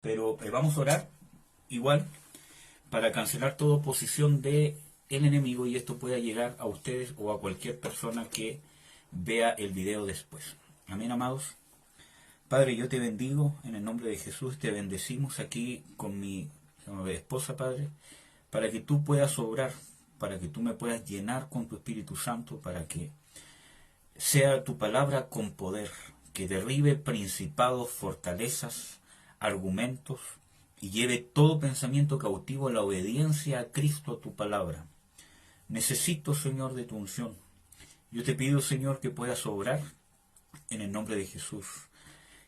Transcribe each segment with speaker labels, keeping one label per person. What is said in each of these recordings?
Speaker 1: Pero vamos a orar igual para cancelar toda oposición de el enemigo y esto pueda llegar a ustedes o a cualquier persona que vea el video después. Amén, amados. Padre, yo te bendigo en el nombre de Jesús, te bendecimos aquí con mi esposa, Padre, para que tú puedas obrar, para que tú me puedas llenar con tu Espíritu Santo, para que sea tu palabra con poder, que derribe principados, fortalezas, argumentos, y lleve todo pensamiento cautivo a la obediencia a Cristo, a tu palabra. Necesito, Señor, de tu unción. Yo te pido, Señor, que puedas obrar en el nombre de Jesús.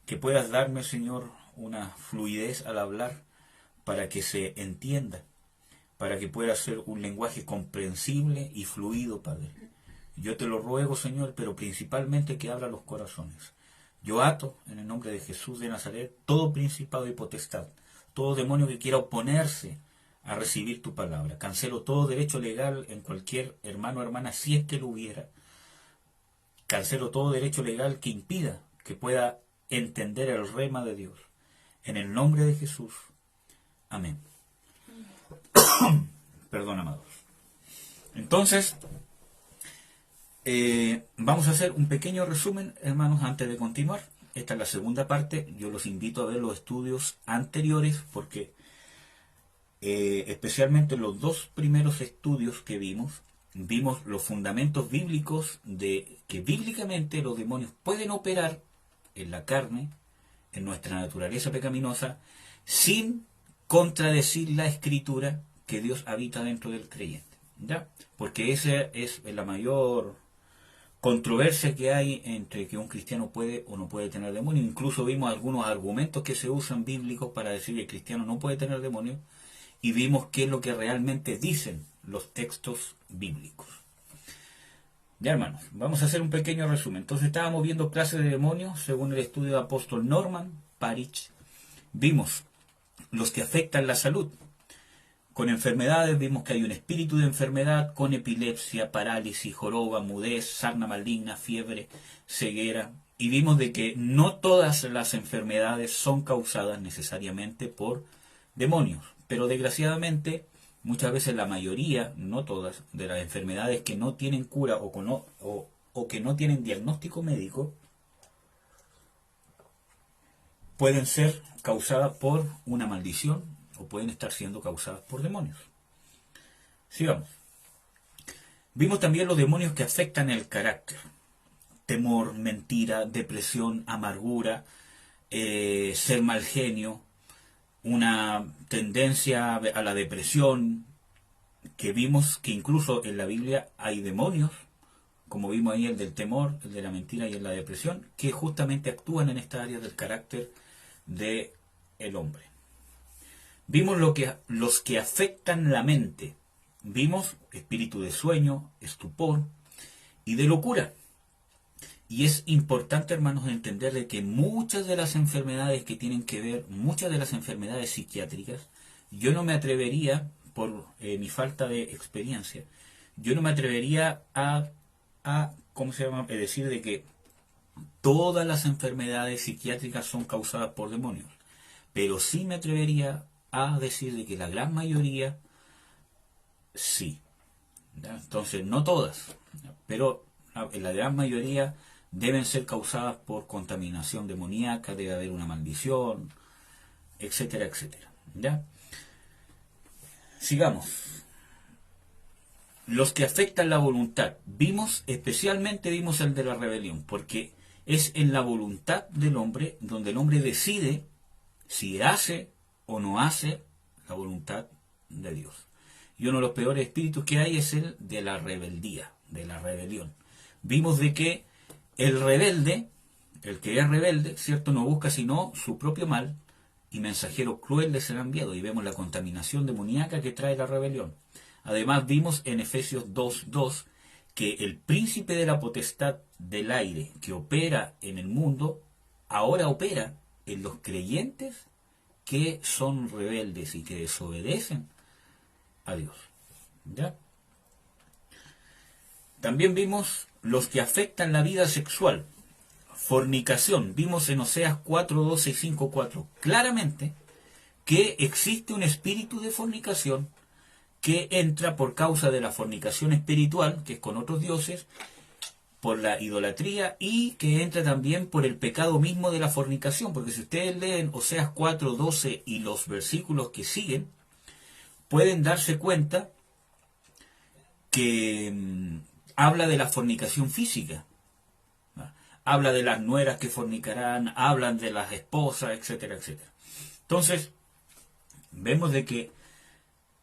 Speaker 1: Que puedas darme, Señor, una fluidez al hablar para que se entienda, para que pueda ser un lenguaje comprensible y fluido, Padre. Yo te lo ruego, Señor, pero principalmente que abra los corazones. Yo ato, en el nombre de Jesús de Nazaret, todo principado y potestad, todo demonio que quiera oponerse a recibir tu palabra. Cancelo todo derecho legal en cualquier hermano o hermana, si es que lo hubiera. Cancelo todo derecho legal que impida que pueda entender el rema de Dios. En el nombre de Jesús. Amén. Perdón, amados. Entonces, vamos a hacer un pequeño resumen, hermanos, antes de continuar. Esta es la segunda parte. Yo los invito a ver los estudios anteriores porque especialmente los dos primeros estudios que vimos los fundamentos bíblicos de que bíblicamente los demonios pueden operar en la carne, en nuestra naturaleza pecaminosa, sin contradecir la escritura que Dios habita dentro del creyente, ¿ya? Porque esa es la mayor controversia que hay entre que un cristiano puede o no puede tener demonios. Incluso vimos algunos argumentos que se usan bíblicos para decir que el cristiano no puede tener demonios, y vimos qué es lo que realmente dicen los textos bíblicos. Ya, hermanos, vamos a hacer un pequeño resumen. Entonces estábamos viendo clases de demonios según el estudio del apóstol Norman Parich. Vimos los que afectan la salud. Con enfermedades vimos que hay un espíritu de enfermedad con epilepsia, parálisis, joroba, mudez, sarna maligna, fiebre, ceguera. Y vimos de que no todas las enfermedades son causadas necesariamente por demonios. Pero desgraciadamente, muchas veces la mayoría, no todas, de las enfermedades que no tienen cura o que no tienen diagnóstico médico, pueden ser causadas por una maldición o pueden estar siendo causadas por demonios. Sigamos. Vimos también los demonios que afectan el carácter. Temor, mentira, depresión, amargura, ser mal genio, una tendencia a la depresión, que vimos que incluso en la Biblia hay demonios, como vimos ahí el del temor, el de la mentira y el de la depresión, que justamente actúan en esta área del carácter del hombre. Vimos los que afectan la mente. Vimos espíritu de sueño, estupor y de locura. Y es importante, hermanos, entender de que muchas de las enfermedades que tienen que ver, muchas de las enfermedades psiquiátricas, yo no me atrevería, por mi falta de experiencia, yo no me atrevería decir de que todas las enfermedades psiquiátricas son causadas por demonios. Pero sí me atrevería a decir de que la gran mayoría sí. ¿Ya? Entonces, no todas, pero en la gran mayoría deben ser causadas por contaminación demoníaca, debe haber una maldición, etcétera, etcétera. ¿Ya? Sigamos. Los que afectan la voluntad. Especialmente vimos el de la rebelión, porque es en la voluntad del hombre donde el hombre decide si hace o no hace la voluntad de Dios. Y uno de los peores espíritus que hay es el de la rebeldía, de la rebelión. Vimos de que el rebelde, el que es rebelde, ¿cierto?, no busca sino su propio mal, y mensajero cruel le será enviado. Y vemos la contaminación demoníaca que trae la rebelión. Además vimos en Efesios 2:2 que el príncipe de la potestad del aire que opera en el mundo, ahora opera en los creyentes que son rebeldes y que desobedecen a Dios. ¿Ya? También vimos los que afectan la vida sexual. Fornicación. Vimos en Oseas 4:12 y 5:4 claramente que existe un espíritu de fornicación que entra por causa de la fornicación espiritual, que es con otros dioses, por la idolatría, y que entra también por el pecado mismo de la fornicación, porque si ustedes leen Oseas 4:12 y los versículos que siguen, pueden darse cuenta que habla de la fornicación física. Habla de las nueras que fornicarán, hablan de las esposas, etcétera, etcétera. Entonces, vemos de que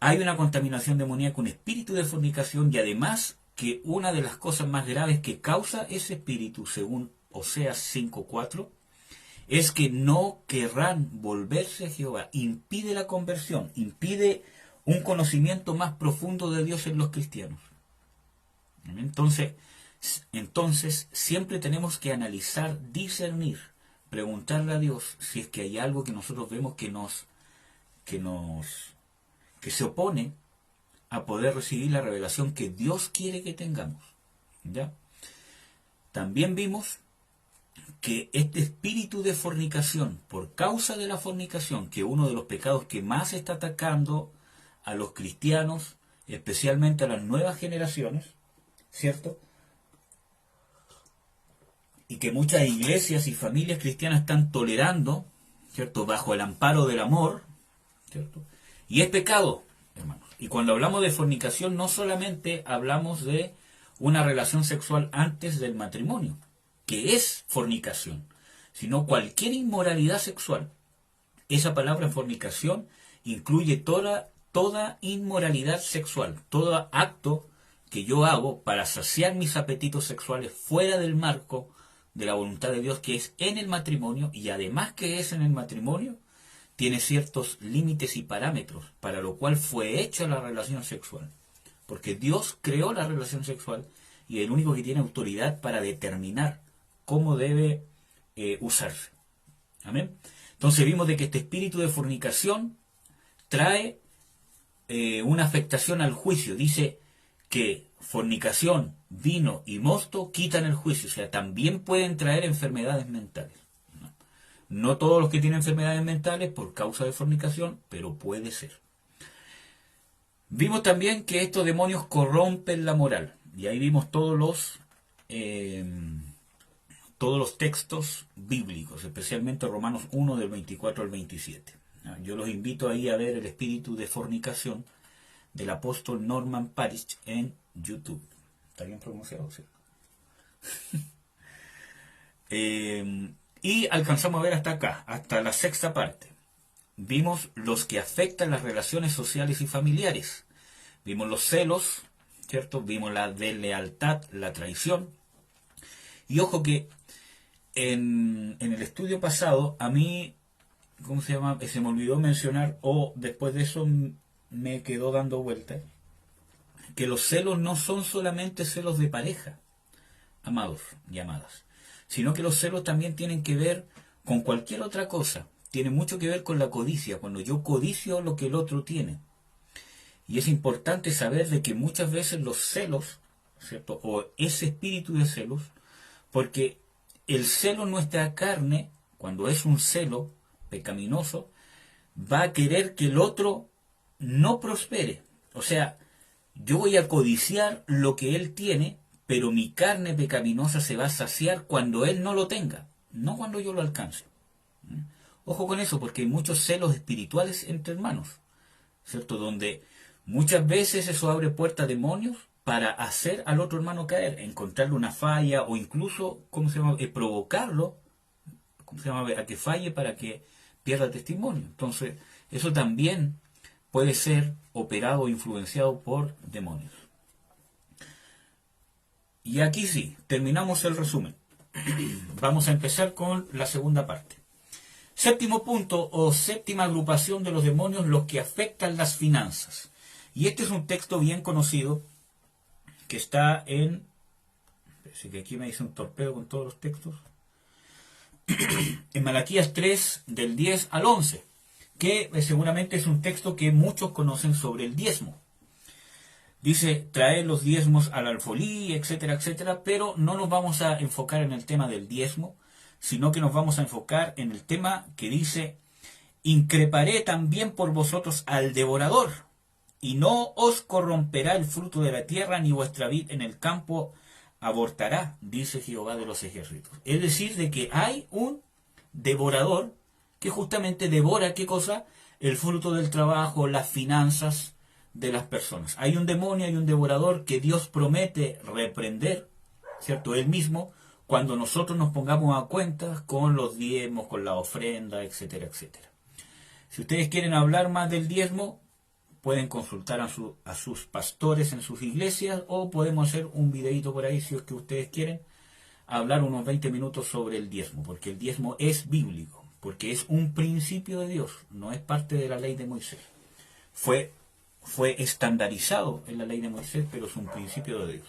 Speaker 1: hay una contaminación demoníaca, un espíritu de fornicación, y además que una de las cosas más graves que causa ese espíritu, según Oseas 5:4, es que no querrán volverse a Jehová. Impide la conversión, impide un conocimiento más profundo de Dios en los cristianos. Entonces siempre tenemos que analizar, discernir, preguntarle a Dios si es que hay algo que nosotros vemos que se opone a poder recibir la revelación que Dios quiere que tengamos. ¿Ya? También vimos que este espíritu de fornicación, por causa de la fornicación, que uno de los pecados que más está atacando a los cristianos, especialmente a las nuevas generaciones, ¿cierto? Y que muchas iglesias y familias cristianas están tolerando, ¿cierto? Bajo el amparo del amor, ¿cierto? Y es pecado, hermanos. Y cuando hablamos de fornicación, no solamente hablamos de una relación sexual antes del matrimonio, que es fornicación, sino cualquier inmoralidad sexual. Esa palabra fornicación incluye toda inmoralidad sexual, todo acto que yo hago para saciar mis apetitos sexuales fuera del marco de la voluntad de Dios, que es en el matrimonio, y además que es en el matrimonio, tiene ciertos límites y parámetros, para lo cual fue hecha la relación sexual. Porque Dios creó la relación sexual y es el único que tiene autoridad para determinar cómo debe usarse. Amén. Entonces vimos de que este espíritu de fornicación trae una afectación al juicio. Dice que fornicación, vino y mosto quitan el juicio. O sea, también pueden traer enfermedades mentales. No todos los que tienen enfermedades mentales por causa de fornicación, pero puede ser. Vimos también que estos demonios corrompen la moral. Y ahí vimos todos los textos bíblicos, especialmente Romanos 1 del 24 al 27. Yo los invito ahí a ver el espíritu de fornicación del apóstol Norman Parrish en YouTube. ¿Está bien pronunciado? ¿Sí? Y alcanzamos a ver hasta acá, hasta la sexta parte. Vimos los que afectan las relaciones sociales y familiares. Vimos los celos, ¿cierto? Vimos la deslealtad, la traición. Y ojo que en el estudio pasado, a mí, ¿cómo se llama? Se me olvidó mencionar, o después de eso me quedó dando vueltas, que los celos no son solamente celos de pareja, amados y amadas, sino que los celos también tienen que ver con cualquier otra cosa. Tiene mucho que ver con la codicia, cuando yo codicio lo que el otro tiene. Y es importante saber de que muchas veces los celos, ¿cierto? O ese espíritu de celos, porque el celo en nuestra carne, cuando es un celo pecaminoso, va a querer que el otro no prospere. O sea, yo voy a codiciar lo que él tiene, pero mi carne pecaminosa se va a saciar cuando él no lo tenga, no cuando yo lo alcance. Ojo con eso, porque hay muchos celos espirituales entre hermanos, ¿cierto? Donde muchas veces eso abre puertas a demonios para hacer al otro hermano caer, encontrarle una falla o incluso, provocarlo, a que falle para que pierda testimonio. Entonces, eso también puede ser operado o influenciado por demonios. Y aquí sí, terminamos el resumen. Vamos a empezar con la segunda parte. Séptimo punto o séptima agrupación de los demonios, los que afectan las finanzas. Y este es un texto bien conocido que está en... Parece que aquí me hice un torpedo con todos los textos. En Malaquías 3, del 10 al 11, que seguramente es un texto que muchos conocen sobre el diezmo. Dice, traer los diezmos al alfolí, etcétera, etcétera, pero no nos vamos a enfocar en el tema del diezmo, sino que nos vamos a enfocar en el tema que dice, increparé también por vosotros al devorador, y no os corromperá el fruto de la tierra, ni vuestra vid en el campo abortará, dice Jehová de los ejércitos. Es decir, de que hay un devorador que justamente devora, ¿qué cosa? El fruto del trabajo, las finanzas de las personas. Hay un demonio, hay un devorador que Dios promete reprender, ¿cierto? Él mismo, cuando nosotros nos pongamos a cuentas con los diezmos, con la ofrenda, etcétera, etcétera. Si ustedes quieren hablar más del diezmo, pueden consultar a sus pastores en sus iglesias, o podemos hacer un videito por ahí si es que ustedes quieren hablar unos 20 minutos sobre el diezmo, porque el diezmo es bíblico, porque es un principio de Dios, no es parte de la ley de Moisés. Fue estandarizado en la ley de Moisés, pero es un principio de Dios.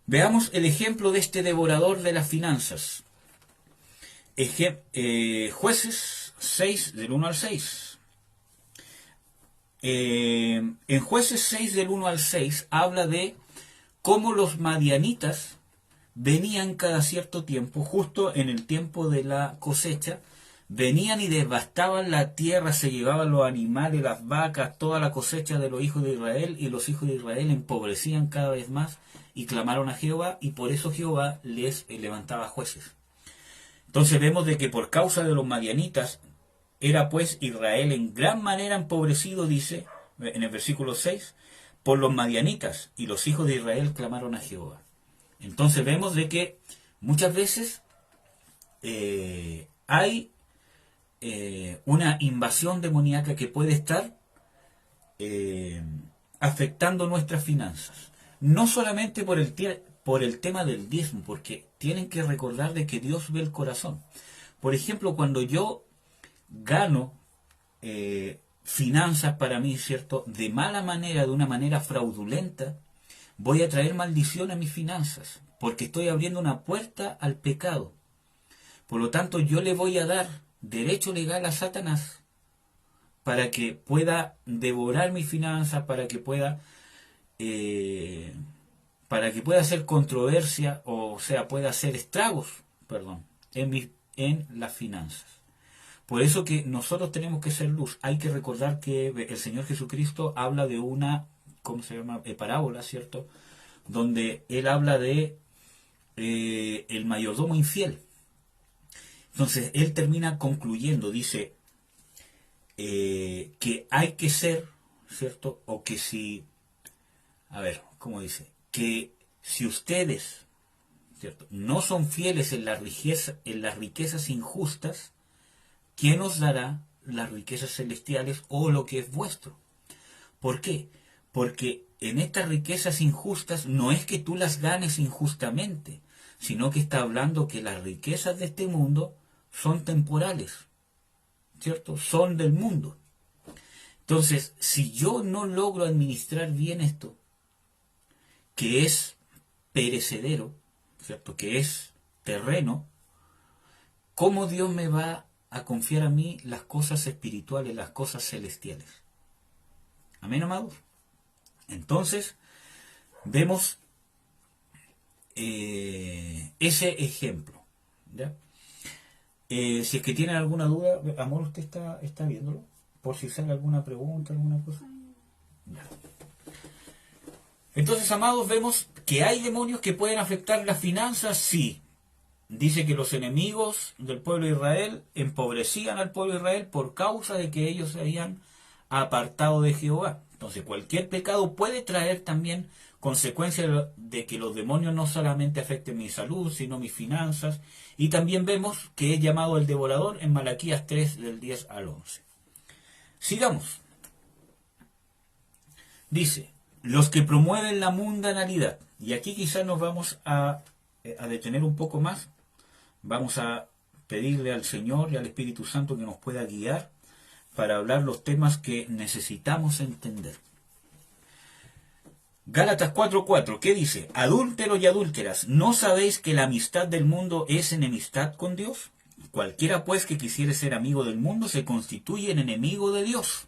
Speaker 1: Veamos el ejemplo de este devorador de las finanzas. Jueces 6, del 1 al 6. En Jueces 6, del 1 al 6, habla de cómo los madianitas venían cada cierto tiempo, justo en el tiempo de la cosecha, venían y devastaban la tierra, se llevaban los animales, las vacas, toda la cosecha de los hijos de Israel, y los hijos de Israel empobrecían cada vez más y clamaron a Jehová, y por eso Jehová les levantaba jueces. Entonces vemos de que por causa de los madianitas era pues Israel en gran manera empobrecido, dice en el versículo 6, por los madianitas, y los hijos de Israel clamaron a Jehová. Entonces vemos de que muchas veces hay una invasión demoníaca que puede estar afectando nuestras finanzas. No solamente por el tema del diezmo, porque tienen que recordar de que Dios ve el corazón. Por ejemplo, cuando yo gano finanzas para mí, ¿cierto?, de mala manera, de una manera fraudulenta, voy a traer maldición a mis finanzas, porque estoy abriendo una puerta al pecado. Por lo tanto, yo le voy a dar derecho legal a Satanás para que pueda devorar mis finanzas, para que pueda hacer controversia, o sea, pueda hacer estragos, en las finanzas. Por eso que nosotros tenemos que ser luz. Hay que recordar que el Señor Jesucristo habla de una, ¿cómo se llama?, parábola, ¿cierto?, donde Él habla de el mayordomo infiel. Entonces, Él termina concluyendo, dice que hay que ser, ¿cierto?, o que si, ¿cómo dice? Que si ustedes, ¿cierto?, no son fieles en las riquezas injustas, ¿quién os dará las riquezas celestiales o lo que es vuestro? ¿Por qué? Porque en estas riquezas injustas no es que tú las ganes injustamente, sino que está hablando que las riquezas de este mundo son temporales, ¿cierto? Son del mundo. Entonces, si yo no logro administrar bien esto, que es perecedero, ¿cierto?, que es terreno, ¿cómo Dios me va a confiar a mí las cosas espirituales, las cosas celestiales? Amén, amados. Entonces, vemos ese ejemplo, ¿ya? Si es que tienen alguna duda, amor, ¿usted está viéndolo? Por si sale alguna pregunta, alguna cosa. Ya. Entonces, amados, vemos que hay demonios que pueden afectar las finanzas, sí. Dice que los enemigos del pueblo de Israel empobrecían al pueblo de Israel por causa de que ellos se habían apartado de Jehová. Entonces, cualquier pecado puede traer también consecuencias de que los demonios no solamente afecten mi salud, sino mis finanzas. Y también vemos que es llamado el devorador en Malaquías 3, del 10 al 11. Sigamos. Dice, los que promueven la mundanalidad. Y aquí quizás nos vamos a detener un poco más. Vamos a pedirle al Señor y al Espíritu Santo que nos pueda guiar para hablar los temas que necesitamos entender. Gálatas 4:4, ¿qué dice? Adúlteros y adúlteras, ¿no sabéis que la amistad del mundo es enemistad con Dios? Cualquiera pues que quisiere ser amigo del mundo se constituye en enemigo de Dios.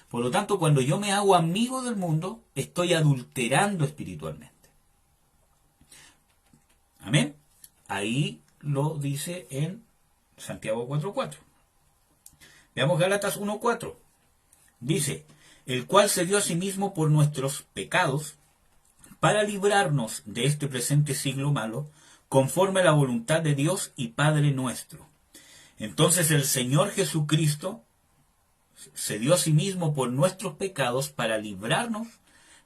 Speaker 1: Por lo tanto, cuando yo me hago amigo del mundo, estoy adulterando espiritualmente. Amén. Ahí lo dice en Santiago 4:4. Veamos Gálatas 1:4. Dice, el cual se dio a sí mismo por nuestros pecados, para librarnos de este presente siglo malo, conforme a la voluntad de Dios y Padre nuestro. Entonces el Señor Jesucristo se dio a sí mismo por nuestros pecados para librarnos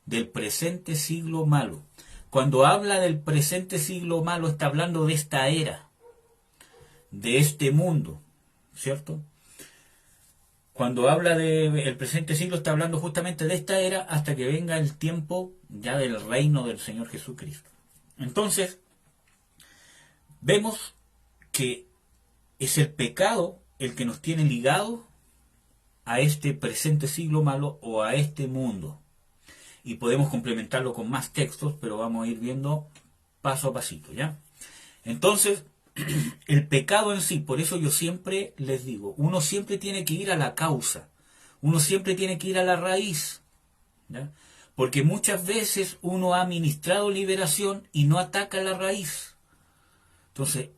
Speaker 1: del presente siglo malo. Cuando habla del presente siglo malo, está hablando de esta era, de este mundo, ¿cierto? Cuando habla del presente siglo, está hablando justamente de esta era hasta que venga el tiempo ya del reino del Señor Jesucristo. Entonces, vemos que es el pecado el que nos tiene ligados a este presente siglo malo o a este mundo. Y podemos complementarlo con más textos, pero vamos a ir viendo paso a pasito, ¿ya? Entonces, el pecado en sí, por eso yo siempre les digo, uno siempre tiene que ir a la causa, uno siempre tiene que ir a la raíz, ¿ya? Porque muchas veces uno ha ministrado liberación y no ataca la raíz. Entonces,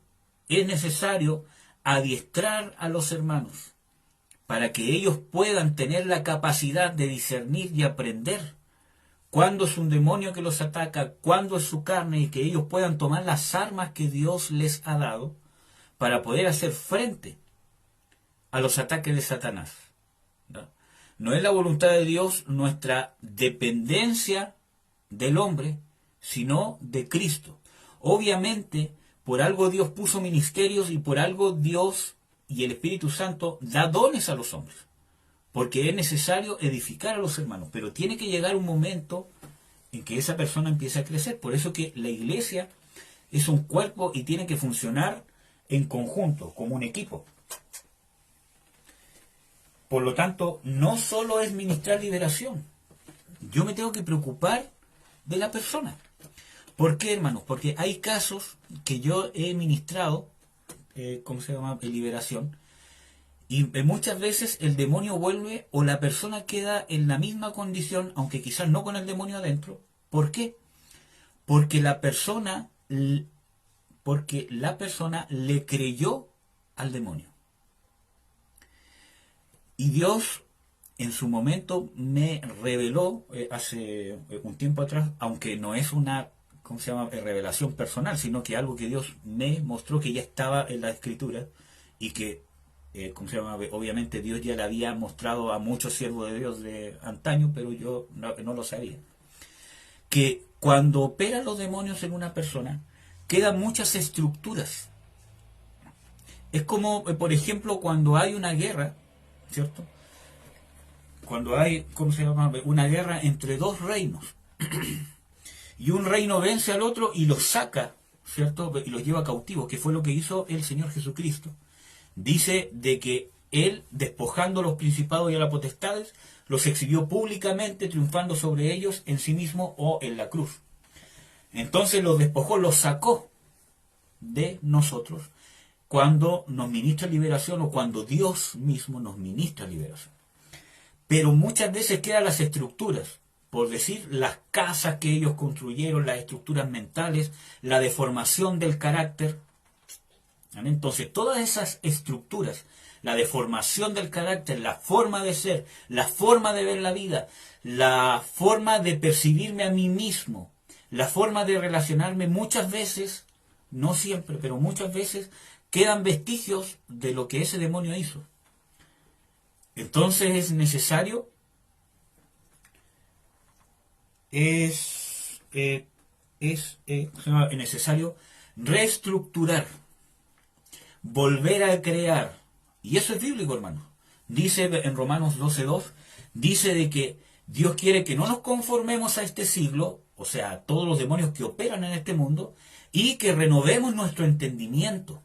Speaker 1: es necesario adiestrar a los hermanos para que ellos puedan tener la capacidad de discernir y aprender cuándo es un demonio que los ataca, cuándo es su carne, y que ellos puedan tomar las armas que Dios les ha dado para poder hacer frente a los ataques de Satanás. No es la voluntad de Dios nuestra dependencia del hombre, sino de Cristo. Obviamente, por algo Dios puso ministerios y por algo Dios y el Espíritu Santo da dones a los hombres, porque es necesario edificar a los hermanos, pero tiene que llegar un momento en que esa persona empiece a crecer. Por eso que la iglesia es un cuerpo y tiene que funcionar en conjunto, como un equipo. Por lo tanto, no solo es ministrar liberación. Yo me tengo que preocupar de la persona. ¿Por qué, hermanos? Porque hay casos que yo he ministrado, ¿cómo se llama? Liberación. Y muchas veces el demonio vuelve o la persona queda en la misma condición, aunque quizás no con el demonio adentro. ¿Por qué? Porque la persona le creyó al demonio. Y Dios en su momento me reveló hace un tiempo atrás, aunque no es una, ¿cómo se llama?, revelación personal, sino que algo que Dios me mostró que ya estaba en la Escritura y que ¿cómo se llama? Obviamente Dios ya le había mostrado a muchos siervos de Dios de antaño, pero yo no lo sabía. Que cuando operan los demonios en una persona, quedan muchas estructuras. Es como, por ejemplo, cuando hay una guerra, ¿cierto? Cuando hay, ¿cómo se llama?, una guerra entre dos reinos. Y un reino vence al otro y los saca, ¿cierto? Y los lleva cautivos, que fue lo que hizo el Señor Jesucristo. Dice de que Él, despojando a los principados y a las potestades, los exhibió públicamente, triunfando sobre ellos en sí mismo o en la cruz. Entonces los despojó, los sacó de nosotros cuando nos ministra liberación o cuando Dios mismo nos ministra liberación. Pero muchas veces quedan las estructuras, por decir, las casas que ellos construyeron, las estructuras mentales, la deformación del carácter. Entonces, todas esas estructuras, la deformación del carácter, la forma de ser, la forma de ver la vida, la forma de percibirme a mí mismo, la forma de relacionarme, muchas veces, no siempre, pero muchas veces, quedan vestigios de lo que ese demonio hizo. Entonces es necesario, es necesario reestructurar, volver a crear. Y eso es bíblico, hermano. Dice en Romanos 12:2, dice de que Dios quiere que no nos conformemos a este siglo, o sea, a todos los demonios que operan en este mundo, y que renovemos nuestro entendimiento,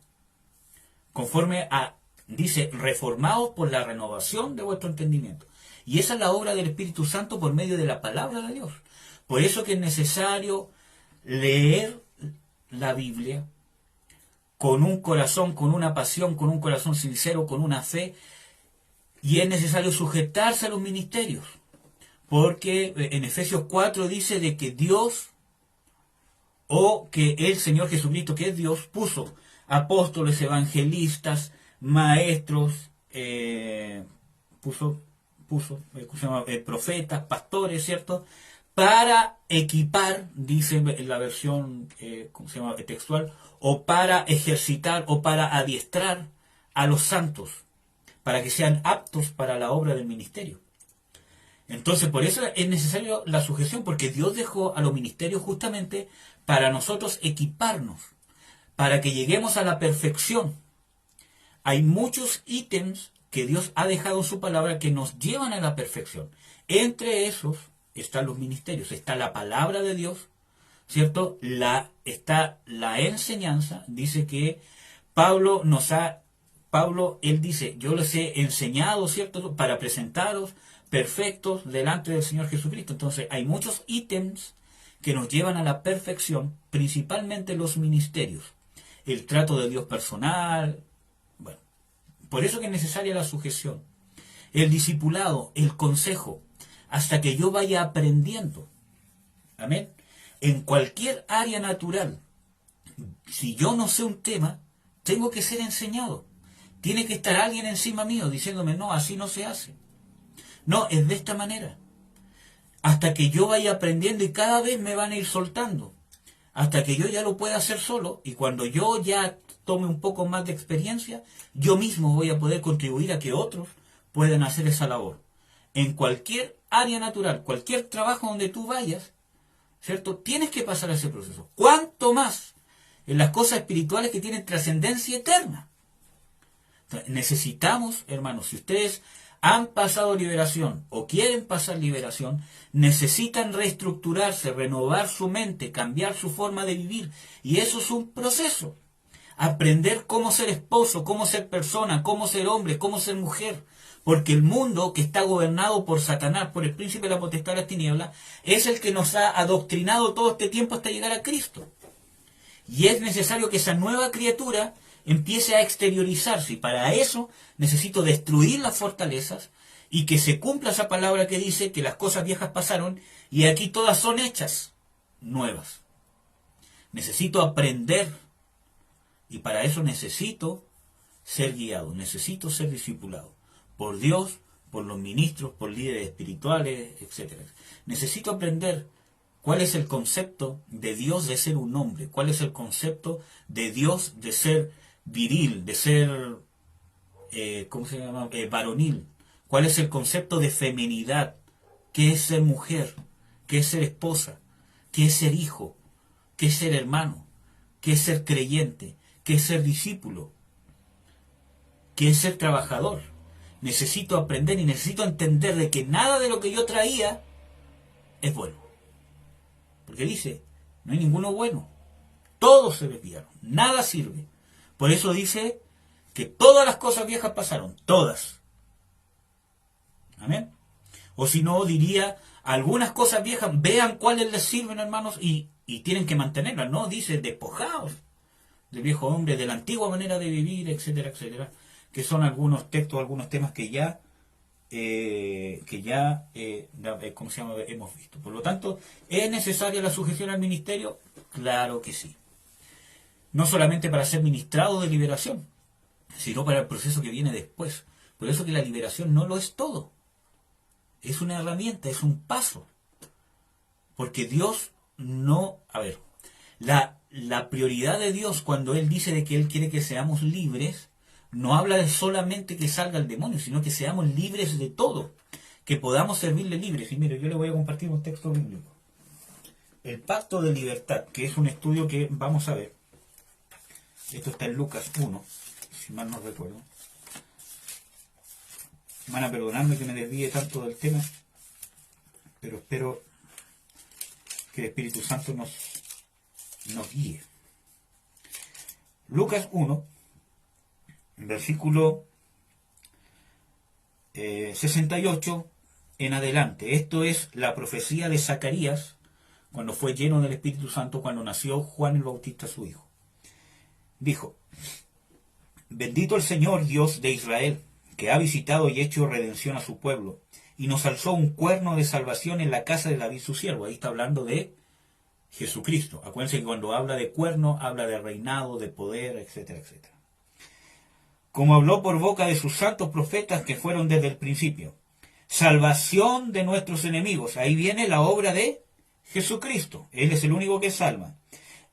Speaker 1: conforme a, dice, reformados por la renovación de vuestro entendimiento. Y esa es la obra del Espíritu Santo por medio de la palabra de Dios. Por eso que es necesario leer la Biblia con un corazón, con una pasión, con un corazón sincero, con una fe, y es necesario sujetarse a los ministerios, porque en Efesios 4 dice de que Dios, o que el Señor Jesucristo, que es Dios, puso apóstoles, evangelistas, maestros, ¿cómo se llama? Profetas, pastores, ¿cierto? Para equipar, dice en la versión ¿cómo se llama? Textual, o para ejercitar o para adiestrar a los santos, para que sean aptos para la obra del ministerio. Entonces, por eso es necesario la sujeción, porque Dios dejó a los ministerios justamente para nosotros equiparnos, para que lleguemos a la perfección. Hay muchos ítems que Dios ha dejado en su palabra que nos llevan a la perfección. Entre esos están los ministerios, está la palabra de Dios, ¿cierto? Está la enseñanza. Dice que Pablo, él dice, yo les he enseñado, ¿cierto? Para presentaros perfectos delante del Señor Jesucristo. Entonces hay muchos ítems que nos llevan a la perfección, principalmente los ministerios. El trato de Dios personal, bueno, por eso que es necesaria la sujeción. El discipulado, el consejo, hasta que yo vaya aprendiendo. Amén. En cualquier área natural, si yo no sé un tema, tengo que ser enseñado. Tiene que estar alguien encima mío diciéndome, no, así no se hace. No, es de esta manera. Hasta que yo vaya aprendiendo y cada vez me van a ir soltando. Hasta que yo ya lo pueda hacer solo, y cuando yo ya tome un poco más de experiencia, yo mismo voy a poder contribuir a que otros puedan hacer esa labor. En cualquier área natural, cualquier trabajo donde tú vayas, ¿cierto? Tienes que pasar ese proceso. ¿Cuánto más en las cosas espirituales que tienen trascendencia eterna? Entonces, necesitamos, hermanos, si ustedes han pasado liberación o quieren pasar liberación, necesitan reestructurarse, renovar su mente, cambiar su forma de vivir. Y eso es un proceso. Aprender cómo ser esposo, cómo ser persona, cómo ser hombre, cómo ser mujer. Porque el mundo que está gobernado por Satanás, por el príncipe de la potestad de las tinieblas, es el que nos ha adoctrinado todo este tiempo hasta llegar a Cristo. Y es necesario que esa nueva criatura empiece a exteriorizarse, y para eso necesito destruir las fortalezas y que se cumpla esa palabra que dice que las cosas viejas pasaron y aquí todas son hechas nuevas. Necesito aprender, y para eso necesito ser guiado, necesito ser discipulado por Dios, por los ministros, por líderes espirituales, etc. Necesito aprender cuál es el concepto de Dios de ser un hombre, cuál es el concepto de Dios de ser viril, de ser, ¿cómo se llama? Varonil. ¿Cuál es el concepto de feminidad? ¿Qué es ser mujer? ¿Qué es ser esposa? ¿Qué es ser hijo? ¿Qué es ser hermano? ¿Qué es ser creyente? ¿Qué es ser discípulo? ¿Qué es ser trabajador? Necesito aprender y necesito entender de que nada de lo que yo traía es bueno. Porque dice, no hay ninguno bueno. Todos se desviaron. Nada sirve. Por eso dice que todas las cosas viejas pasaron. Todas. Amén. O si no, diría, algunas cosas viejas, vean cuáles les sirven, hermanos, y tienen que mantenerlas. No, dice, despojaos del viejo hombre, de la antigua manera de vivir, etcétera, etcétera. Que son algunos textos, algunos temas que ya ¿cómo se llama? Hemos visto. Por lo tanto, ¿es necesaria la sujeción al ministerio? Claro que sí. No solamente para ser ministrado de liberación, sino para el proceso que viene después. Por eso que la liberación no lo es todo. Es una herramienta, es un paso. Porque Dios no... A ver, la prioridad de Dios cuando Él dice de que Él quiere que seamos libres, no habla de solamente que salga el demonio, sino que seamos libres de todo, que podamos servirle libres. Y mire, yo le voy a compartir un texto bíblico. El pacto de libertad, que es un estudio que vamos a ver. Esto está en Lucas 1, si mal no recuerdo. Van a perdonarme que me desvíe tanto del tema, pero espero que el Espíritu Santo nos guíe. Lucas 1, versículo 68 en adelante. Esto es la profecía de Zacarías cuando fue lleno del Espíritu Santo, cuando nació Juan el Bautista, su hijo. Dijo: bendito el Señor Dios de Israel, que ha visitado y hecho redención a su pueblo, y nos alzó un cuerno de salvación en la casa de David su siervo. Ahí está hablando de Jesucristo. Acuérdense que cuando habla de cuerno, habla de reinado, de poder, etcétera, etcétera. como habló por boca de sus santos profetas que fueron desde el principio. Salvación de nuestros enemigos. Ahí viene la obra de Jesucristo. Él es el único que salva.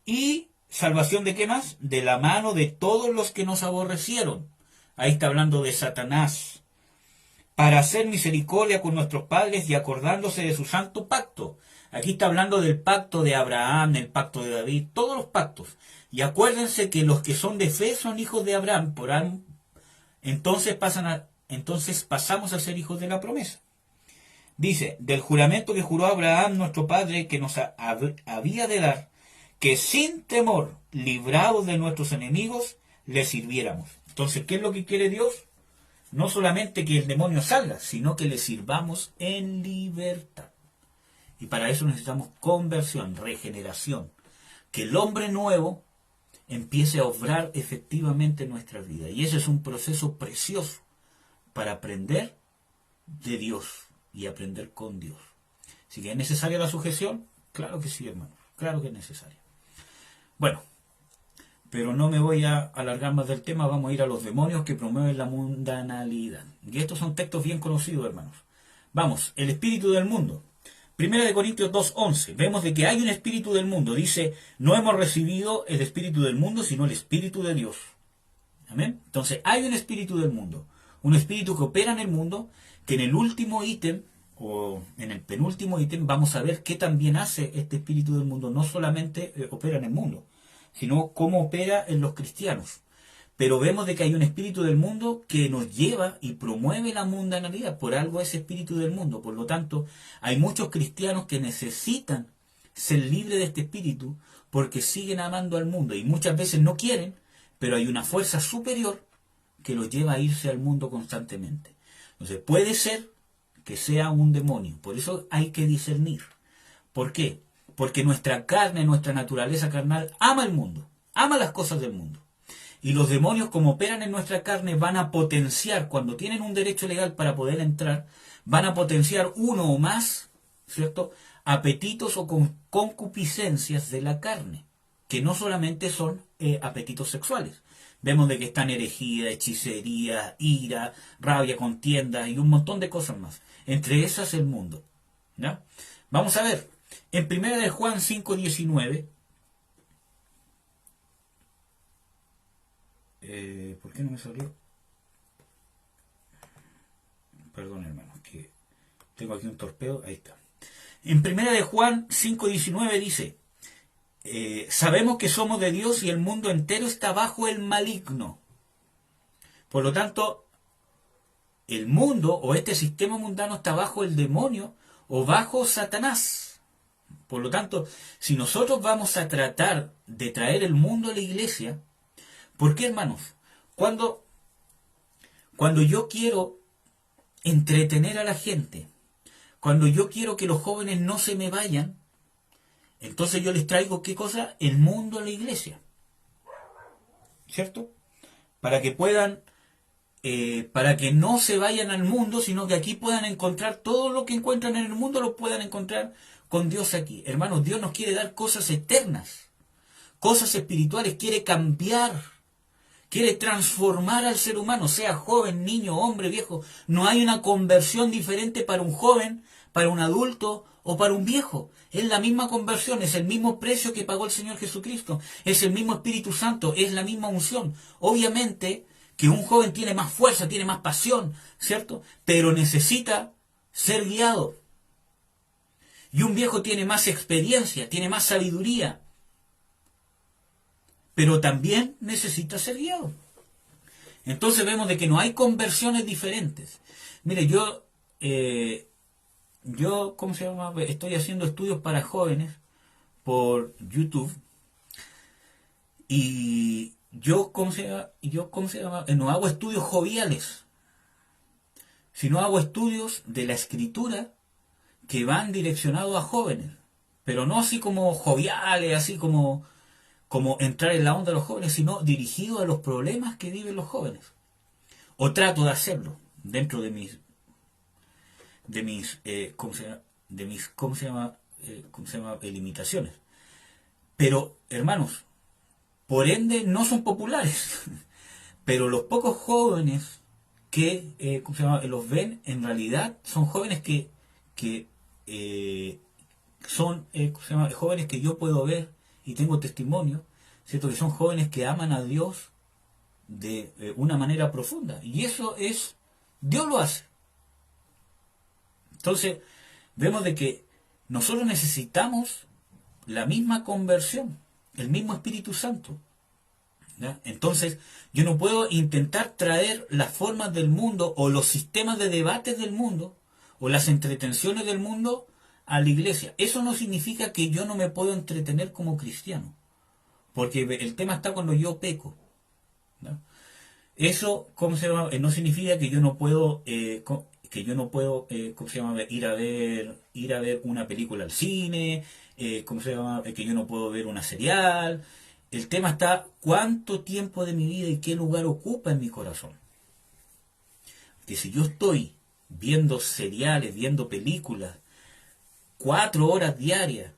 Speaker 1: Y salvación de qué más? De la mano de todos los que nos aborrecieron. Ahí está hablando de Satanás. Para hacer misericordia con nuestros padres y acordándose de su santo pacto. Aquí está hablando del pacto de Abraham, del pacto de David, todos los pactos. Y acuérdense que los que son de fe son hijos de Abraham, entonces pasamos a ser hijos de la promesa. Dice, del juramento que juró Abraham nuestro padre que nos había de dar, que sin temor, librados de nuestros enemigos, le sirviéramos. Entonces, ¿qué es lo que quiere Dios? No solamente que el demonio salga, sino que le sirvamos en libertad. Y para eso necesitamos conversión, regeneración. Que el hombre nuevo empiece a obrar efectivamente en nuestra vida. Y ese es un proceso precioso para aprender de Dios y aprender con Dios. Así que ¿es necesaria la sujeción? Claro que sí, hermano. Claro que es necesaria. Bueno, pero no me voy a alargar más del tema. Vamos a ir a los demonios que promueven la mundanalidad. Y estos son textos bien conocidos, hermanos. Vamos, el espíritu del mundo. Primera de Corintios 2:11. Vemos de que hay un espíritu del mundo. Dice, no hemos recibido el espíritu del mundo, sino el espíritu de Dios. Amén. Entonces, hay un espíritu del mundo. Un espíritu que opera en el mundo, que en el último ítem, o en el penúltimo ítem, vamos a ver qué también hace este espíritu del mundo. No solamente opera en el mundo, sino cómo opera en los cristianos. Pero vemos de que hay un espíritu del mundo que nos lleva y promueve la mundanalidad. Por algo es espíritu del mundo. Por lo tanto, hay muchos cristianos que necesitan ser libres de este espíritu porque siguen amando al mundo. Y muchas veces no quieren, pero hay una fuerza superior que los lleva a irse al mundo constantemente. Entonces, puede ser que sea un demonio. Por eso hay que discernir. ¿Por qué? Porque nuestra carne, nuestra naturaleza carnal, ama el mundo. Ama las cosas del mundo. Y los demonios, como operan en nuestra carne, van a potenciar, cuando tienen un derecho legal para poder entrar, van a potenciar uno o más, ¿cierto?, apetitos o concupiscencias de la carne, que no solamente son apetitos sexuales. Vemos de que están herejía, hechicería, ira, rabia, contienda y un montón de cosas más. Entre esas el mundo. ¿Ya? Vamos a ver, en 1 de Juan 5:19, ¿por qué no me salió? Perdón, hermano, que tengo aquí un torpeo. Ahí está. En 1 de Juan 5:19 dice, sabemos que somos de Dios y el mundo entero está bajo el maligno. Por lo tanto, el mundo o este sistema mundano está bajo el demonio o bajo Satanás. Por lo tanto, si nosotros vamos a tratar de traer el mundo a la iglesia, ¿por qué, hermanos? Cuando yo quiero entretener a la gente, cuando yo quiero que los jóvenes no se me vayan, entonces yo les traigo, ¿qué cosa? El mundo a la iglesia. ¿Cierto? Para que puedan, para que no se vayan al mundo, sino que aquí puedan encontrar todo lo que encuentran en el mundo, lo puedan encontrar con Dios aquí. Hermanos, Dios nos quiere dar cosas eternas, cosas espirituales, quiere cambiar. Quiere transformar al ser humano, sea joven, niño, hombre, viejo. No hay una conversión diferente para un joven, para un adulto o para un viejo. Es la misma conversión, es el mismo precio que pagó el Señor Jesucristo. Es el mismo Espíritu Santo, es la misma unción. Obviamente que un joven tiene más fuerza, tiene más pasión, ¿cierto? Pero necesita ser guiado. Y un viejo tiene más experiencia, tiene más sabiduría, pero también necesita ser guiado. Entonces vemos de que no hay conversiones diferentes. Mire, yo, ¿cómo se llama? Estoy haciendo estudios para jóvenes por YouTube y ¿cómo se llama? No hago estudios joviales, sino hago estudios de la Escritura que van direccionados a jóvenes, pero no así como joviales, así como entrar en la onda de los jóvenes, sino dirigido a los problemas que viven los jóvenes. O trato de hacerlo dentro de mis limitaciones. Pero, hermanos, por ende no son populares, Pero los pocos jóvenes que ¿cómo se llama? Los ven, en realidad son jóvenes que son ¿cómo se llama? Jóvenes que yo puedo ver y tengo testimonio, ¿cierto? Que son jóvenes que aman a Dios de una manera profunda. Y eso es, Dios lo hace. Entonces, vemos de que nosotros necesitamos la misma conversión, el mismo Espíritu Santo. ¿Ya? Entonces, yo no puedo intentar traer las formas del mundo o los sistemas de debates del mundo o las entretenciones del mundo a la iglesia. Eso no significa que yo no me puedo entretener como cristiano, porque el tema está cuando yo peco. ¿Ya? Eso, ¿cómo se llama? No significa que yo no puedo, ¿cómo se llama? Ir a ver una película al cine, ¿cómo se llama? Que yo no puedo ver una serial. El tema está cuánto tiempo de mi vida y qué lugar ocupa en mi corazón. Que si yo estoy viendo seriales, viendo películas, 4 horas diarias,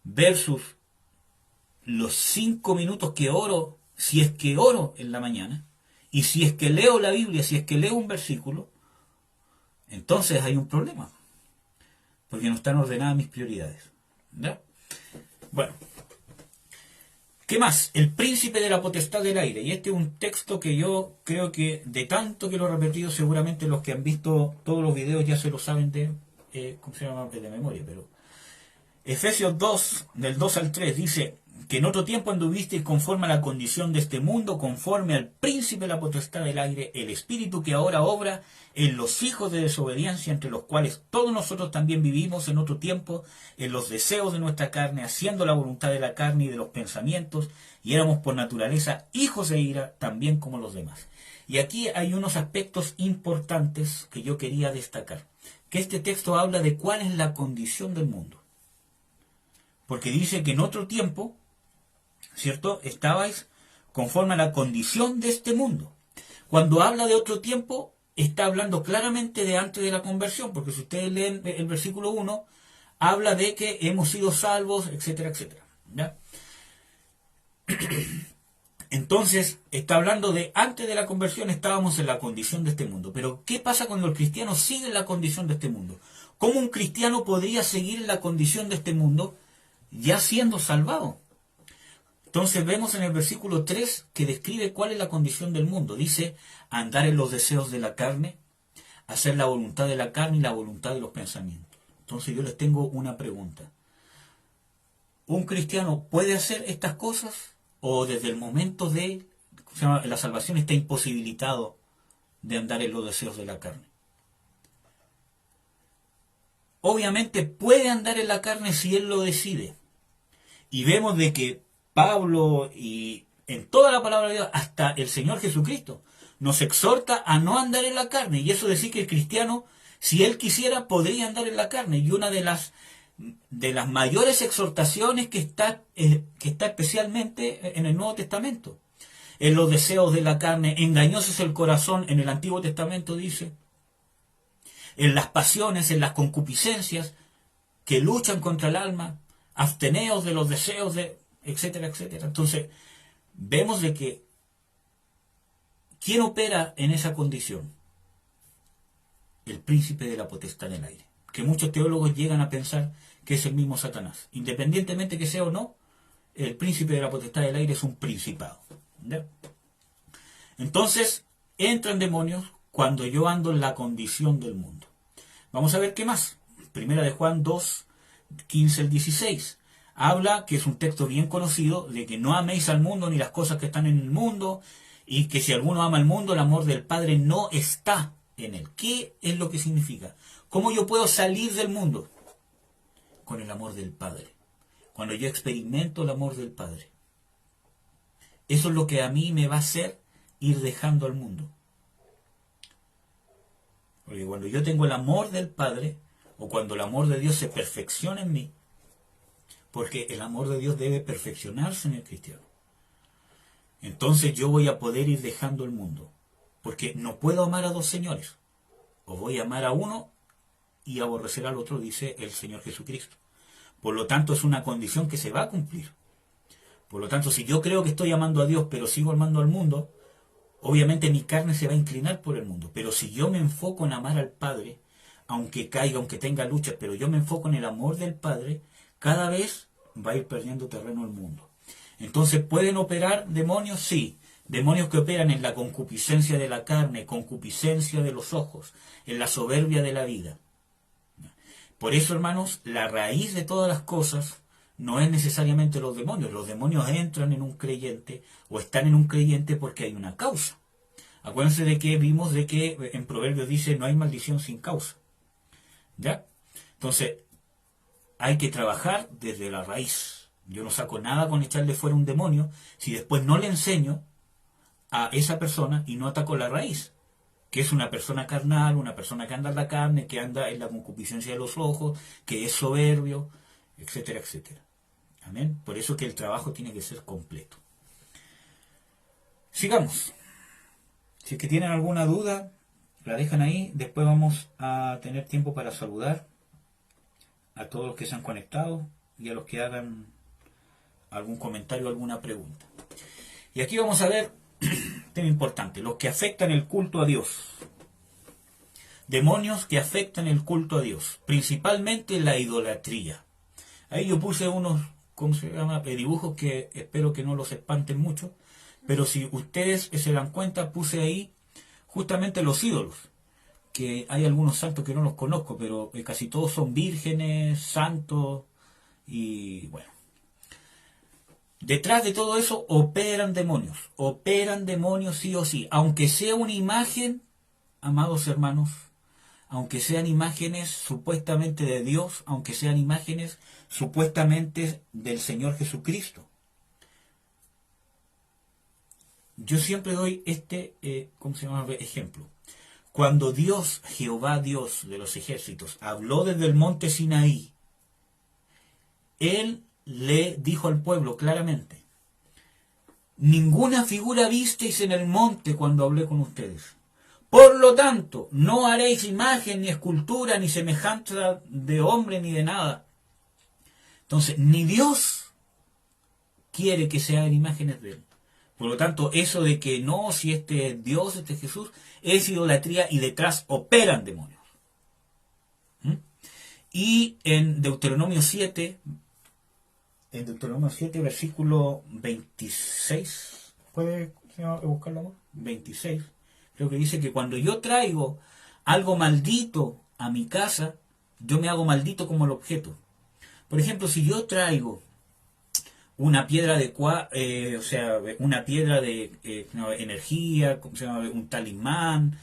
Speaker 1: versus los 5 minutos que oro, si es que oro en la mañana, y si es que leo la Biblia, si es que leo un versículo, entonces hay un problema, porque no están ordenadas mis prioridades. ¿Ya? Bueno, ¿qué más? El príncipe de la potestad del aire. Y este es un texto que yo creo que de tanto que lo he repetido, seguramente los que han visto todos los videos ya se lo saben ¿cómo se llama? De memoria, pero Efesios 2, del 2 al 3, dice que en otro tiempo anduvisteis conforme a la condición de este mundo, conforme al príncipe de la potestad del aire, el espíritu que ahora obra en los hijos de desobediencia, entre los cuales todos nosotros también vivimos en otro tiempo, en los deseos de nuestra carne, haciendo la voluntad de la carne y de los pensamientos, y éramos por naturaleza hijos de ira, también como los demás. Y aquí hay unos aspectos importantes que yo quería destacar, que este texto habla de cuál es la condición del mundo. Porque dice que en otro tiempo, ¿cierto?, estabais conforme a la condición de este mundo. Cuando habla de otro tiempo, está hablando claramente de antes de la conversión, porque si ustedes leen el versículo 1, habla de que hemos sido salvos, etcétera, etcétera. ¿Ya? Entonces, está hablando de antes de la conversión estábamos en la condición de este mundo. Pero, ¿qué pasa cuando el cristiano sigue en la condición de este mundo? ¿Cómo un cristiano podría seguir en la condición de este mundo ya siendo salvado? Entonces vemos en el versículo 3 que describe cuál es la condición del mundo. Dice, andar en los deseos de la carne, hacer la voluntad de la carne y la voluntad de los pensamientos. Entonces yo les tengo una pregunta. ¿Un cristiano puede hacer estas cosas? ¿O desde el momento de la salvación está imposibilitado de andar en los deseos de la carne? Obviamente puede andar en la carne si él lo decide. Y vemos de que Pablo y en toda la palabra de Dios, hasta el Señor Jesucristo, nos exhorta a no andar en la carne. Y eso decir que el cristiano, si él quisiera, podría andar en la carne. Y una de las mayores exhortaciones que está especialmente en el Nuevo Testamento. En los deseos de la carne, engañoso es el corazón, en el Antiguo Testamento dice. En las pasiones, en las concupiscencias que luchan contra el alma, absteneos de los deseos de, etcétera, etcétera. Entonces, vemos de que ¿quién opera en esa condición? El príncipe de la potestad del aire. Que muchos teólogos llegan a pensar que es el mismo Satanás. Independientemente que sea o no, el príncipe de la potestad del aire es un principado. ¿Ya? Entonces, entran demonios cuando yo ando en la condición del mundo. Vamos a ver qué más. Primera de Juan 2, 15 al 16. Habla, que es un texto bien conocido, de que no améis al mundo ni las cosas que están en el mundo, y que si alguno ama al mundo, el amor del Padre no está en él. ¿Qué es lo que significa? ¿Cómo yo puedo salir del mundo? Con el amor del Padre. Cuando yo experimento el amor del Padre. Eso es lo que a mí me va a hacer ir dejando al mundo. Porque cuando yo tengo el amor del Padre, o cuando el amor de Dios se perfecciona en mí, porque el amor de Dios debe perfeccionarse en el cristiano, entonces yo voy a poder ir dejando el mundo. Porque no puedo amar a dos señores. O voy a amar a uno y aborrecer al otro, dice el Señor Jesucristo. Por lo tanto, es una condición que se va a cumplir. Por lo tanto, si yo creo que estoy amando a Dios, pero sigo amando al mundo, obviamente mi carne se va a inclinar por el mundo. Pero si yo me enfoco en amar al Padre, aunque caiga, aunque tenga luchas, pero yo me enfoco en el amor del Padre, cada vez va a ir perdiendo terreno el mundo. Entonces, ¿pueden operar demonios? Sí. Demonios que operan en la concupiscencia de la carne, concupiscencia de los ojos, en la soberbia de la vida. Por eso, hermanos, la raíz de todas las cosas no es necesariamente los demonios. Los demonios entran en un creyente o están en un creyente porque hay una causa. Acuérdense de que vimos de que en Proverbios dice no hay maldición sin causa. ¿Ya? Entonces, hay que trabajar desde la raíz. Yo no saco nada con echarle fuera un demonio si después no le enseño a esa persona y no ataco la raíz, que es una persona carnal, una persona que anda en la carne, que anda en la concupiscencia de los ojos, que es soberbio, etcétera, etcétera. Amén. Por eso que el trabajo tiene que ser completo. Sigamos. Si es que tienen alguna duda, la dejan ahí. Después vamos a tener tiempo para saludar a todos los que se han conectado y a los que hagan algún comentario o alguna pregunta. Y aquí vamos a ver, tema importante, los que afectan el culto a Dios. Demonios que afectan el culto a Dios, principalmente la idolatría. Ahí yo puse unos, ¿cómo se llama?, dibujos que espero que no los espanten mucho, pero si ustedes se dan cuenta, puse ahí justamente los ídolos, que hay algunos santos que no los conozco, pero casi todos son vírgenes, santos, y bueno. Detrás de todo eso operan demonios sí o sí, aunque sea una imagen, amados hermanos, aunque sean imágenes supuestamente de Dios, aunque sean imágenes supuestamente del Señor Jesucristo. Yo siempre doy ejemplo. Cuando Dios, Jehová Dios de los ejércitos, habló desde el monte Sinaí, Él le dijo al pueblo claramente: ninguna figura visteis en el monte cuando hablé con ustedes. Por lo tanto, no haréis imagen, ni escultura, ni semejanza de hombre, ni de nada. Entonces, ni Dios quiere que se hagan imágenes de Él. Por lo tanto, eso de que no, si este es Dios, este es Jesús, es idolatría y detrás operan demonios. Y en Deuteronomio 7, versículo 26, ¿puede buscarlo? 26, creo que dice que cuando yo traigo algo maldito a mi casa, yo me hago maldito como el objeto. Por ejemplo, si yo traigo una piedra una piedra de energía, un talismán,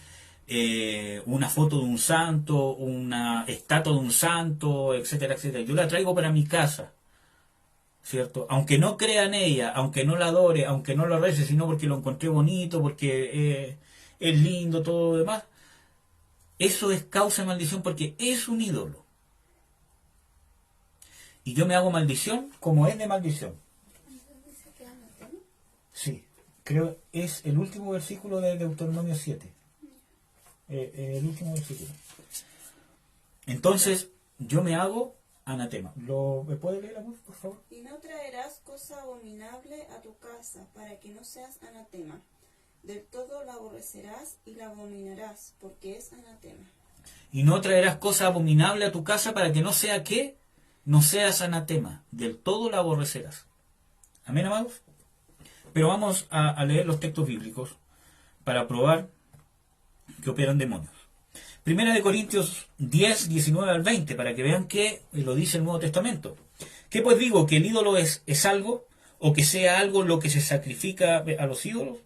Speaker 1: una foto de un santo, una estatua de un santo, etcétera, etcétera, yo la traigo para mi casa, ¿cierto? Aunque no crea en ella, aunque no la adore, aunque no la rece, sino porque lo encontré bonito, porque es lindo, todo lo demás, eso es causa de maldición porque es un ídolo. Y yo me hago maldición como es de maldición. Sí, creo es el último versículo de Deuteronomio 7. El último versículo. Entonces, yo me hago anatema. ¿Me puede leer, amor, por favor?
Speaker 2: Y no traerás cosa abominable a tu casa, para que no seas anatema. Del todo la aborrecerás y la abominarás, porque es anatema.
Speaker 1: Y no traerás cosa abominable a tu casa, para que no sea ¿qué? No seas anatema. Del todo la aborrecerás. ¿Amén, amados? Pero vamos a leer los textos bíblicos para probar que operan demonios. Primera de Corintios 10, 19 al 20, para que vean que lo dice el Nuevo Testamento. ¿Qué pues digo? ¿Que el ídolo es algo? ¿O que sea algo lo que se sacrifica a los ídolos?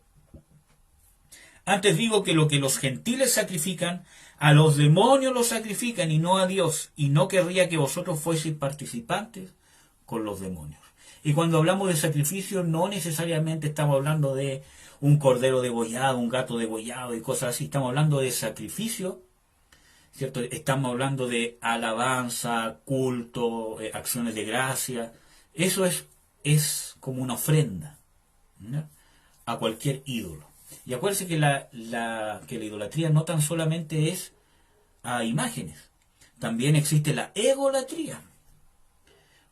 Speaker 1: Antes digo que lo que los gentiles sacrifican, a los demonios los sacrifican y no a Dios. Y no querría que vosotros fueseis participantes con los demonios. Y cuando hablamos de sacrificio, no necesariamente estamos hablando de un cordero degollado, un gato degollado y cosas así. Estamos hablando de sacrificio, ¿cierto? Estamos hablando de alabanza, culto, acciones de gracia. Eso es como una ofrenda, ¿no?, a cualquier ídolo. Y acuérdense que la idolatría no tan solamente es a imágenes, también existe la egolatría.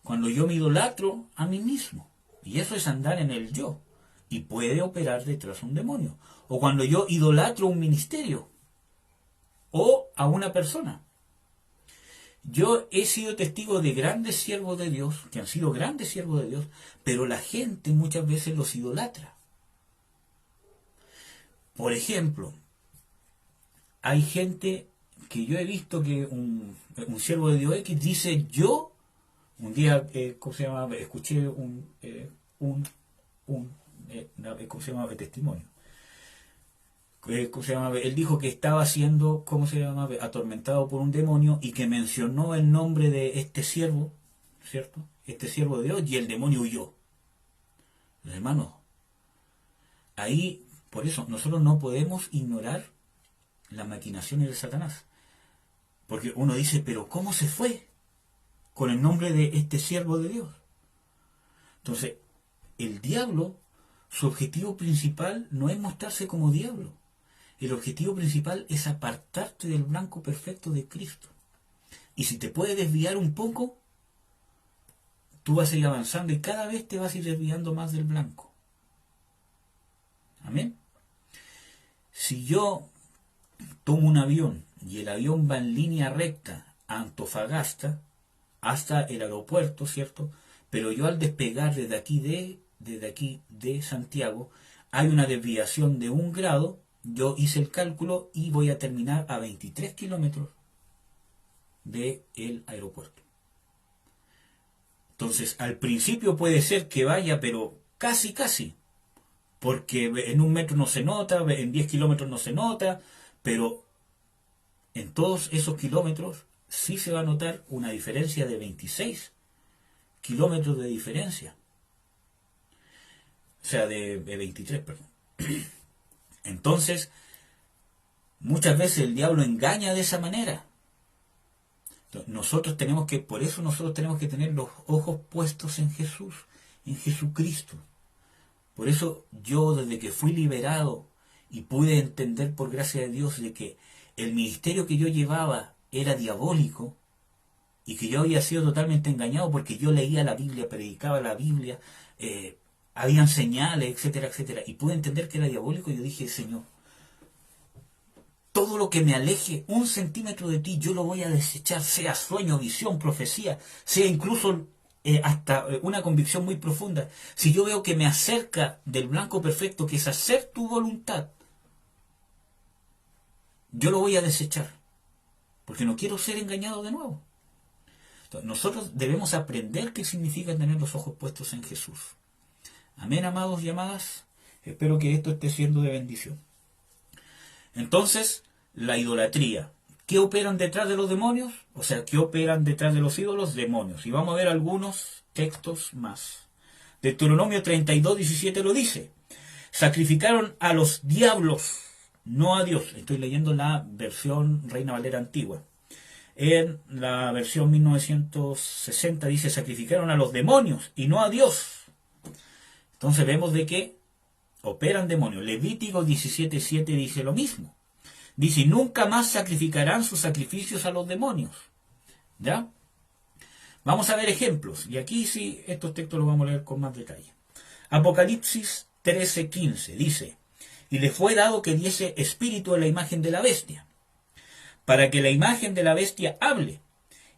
Speaker 1: Cuando yo me idolatro a mí mismo. Y eso es andar en el yo. Y puede operar detrás de un demonio. O cuando yo idolatro un ministerio. O a una persona. Yo he sido testigo de grandes siervos de Dios, que han sido grandes siervos de Dios, pero la gente muchas veces los idolatra. Por ejemplo, hay gente que yo he visto que un siervo de Dios X dice: yo, un día, ¿cómo se llama? Escuché ¿cómo se llama? Testimonio. ¿Cómo se llama? Él dijo que estaba siendo, ¿cómo se llama? Atormentado por un demonio, y que mencionó el nombre de este siervo, ¿cierto? Este siervo de Dios, y el demonio huyó. Hermanos, ahí, por eso, nosotros no podemos ignorar las maquinaciones de Satanás. Porque uno dice: pero ¿cómo se fue con el nombre de este siervo de Dios? Entonces, el diablo, su objetivo principal no es mostrarse como diablo. El objetivo principal es apartarte del blanco perfecto de Cristo. Y si te puede desviar un poco, tú vas a ir avanzando y cada vez te vas a ir desviando más del blanco. Amén. Si yo tomo un avión y el avión va en línea recta a Antofagasta hasta el aeropuerto, ¿cierto? Pero yo al despegar desde aquí de Santiago hay una desviación de 1 grado, yo hice el cálculo y voy a terminar a 23 kilómetros del aeropuerto. Entonces, al principio puede ser que vaya, pero casi, porque en 1 metro no se nota, en 10 kilómetros no se nota, pero en todos esos kilómetros sí se va a notar una diferencia de 26 kilómetros de diferencia. O sea, de 23, perdón. Entonces, muchas veces el diablo engaña de esa manera. Entonces, por eso nosotros tenemos que tener los ojos puestos en Jesús, en Jesucristo. Por eso yo, desde que fui liberado y pude entender por gracia de Dios de que el ministerio que yo llevaba era diabólico y que yo había sido totalmente engañado porque yo leía la Biblia, predicaba la Biblia, habían señales, etcétera, etcétera, y pude entender que era diabólico, y yo dije: Señor, todo lo que me aleje 1 centímetro de ti, yo lo voy a desechar, sea sueño, visión, profecía, sea incluso hasta una convicción muy profunda. Si yo veo que me acerca del blanco perfecto, que es hacer tu voluntad, yo lo voy a desechar, porque no quiero ser engañado de nuevo. Entonces, nosotros debemos aprender qué significa tener los ojos puestos en Jesús. Amén, amados y amadas. Espero que esto esté siendo de bendición. Entonces, la idolatría. ¿Qué operan detrás de los demonios? O sea, ¿qué operan detrás de los ídolos? Demonios. Y vamos a ver algunos textos más. Deuteronomio 32:17 lo dice: sacrificaron a los diablos, no a Dios. Estoy leyendo la versión Reina Valera antigua. En la versión 1960 dice: sacrificaron a los demonios y no a Dios. Entonces vemos de que operan demonios. Levítico 17:7 dice lo mismo. Dice: nunca más sacrificarán sus sacrificios a los demonios. ¿Ya? Vamos a ver ejemplos. Y aquí sí, estos textos los vamos a leer con más detalle. Apocalipsis 13:15 dice: y le fue dado que diese espíritu a la imagen de la bestia, para que la imagen de la bestia hable,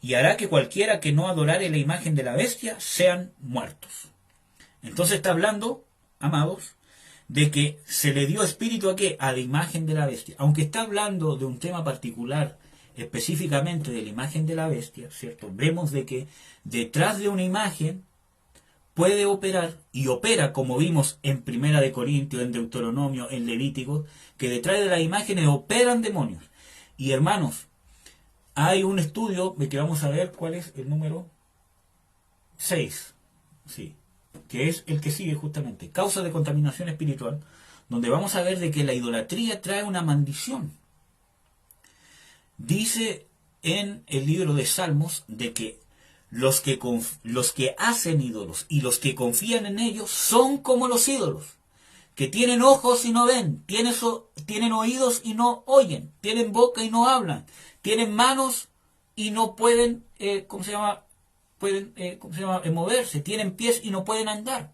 Speaker 1: y hará que cualquiera que no adorare la imagen de la bestia sean muertos. Entonces está hablando, amados, de que se le dio espíritu ¿a qué? A la imagen de la bestia. Aunque está hablando de un tema particular, específicamente de la imagen de la bestia, ¿cierto? Vemos de que detrás de una imagen puede operar, y opera, como vimos en 1 de Corintios, en Deuteronomio, en Levítico, que detrás de las imágenes operan demonios. Y hermanos, hay un estudio de que vamos a ver cuál es el número 6, sí, que es el que sigue justamente, causa de contaminación espiritual, donde vamos a ver de que la idolatría trae una maldición. Dice en el libro de Salmos de que los que hacen ídolos y los que confían en ellos son como los ídolos, que tienen ojos y no ven, tienen oídos y no oyen, tienen boca y no hablan, tienen manos y no pueden, pueden moverse, tienen pies y no pueden andar.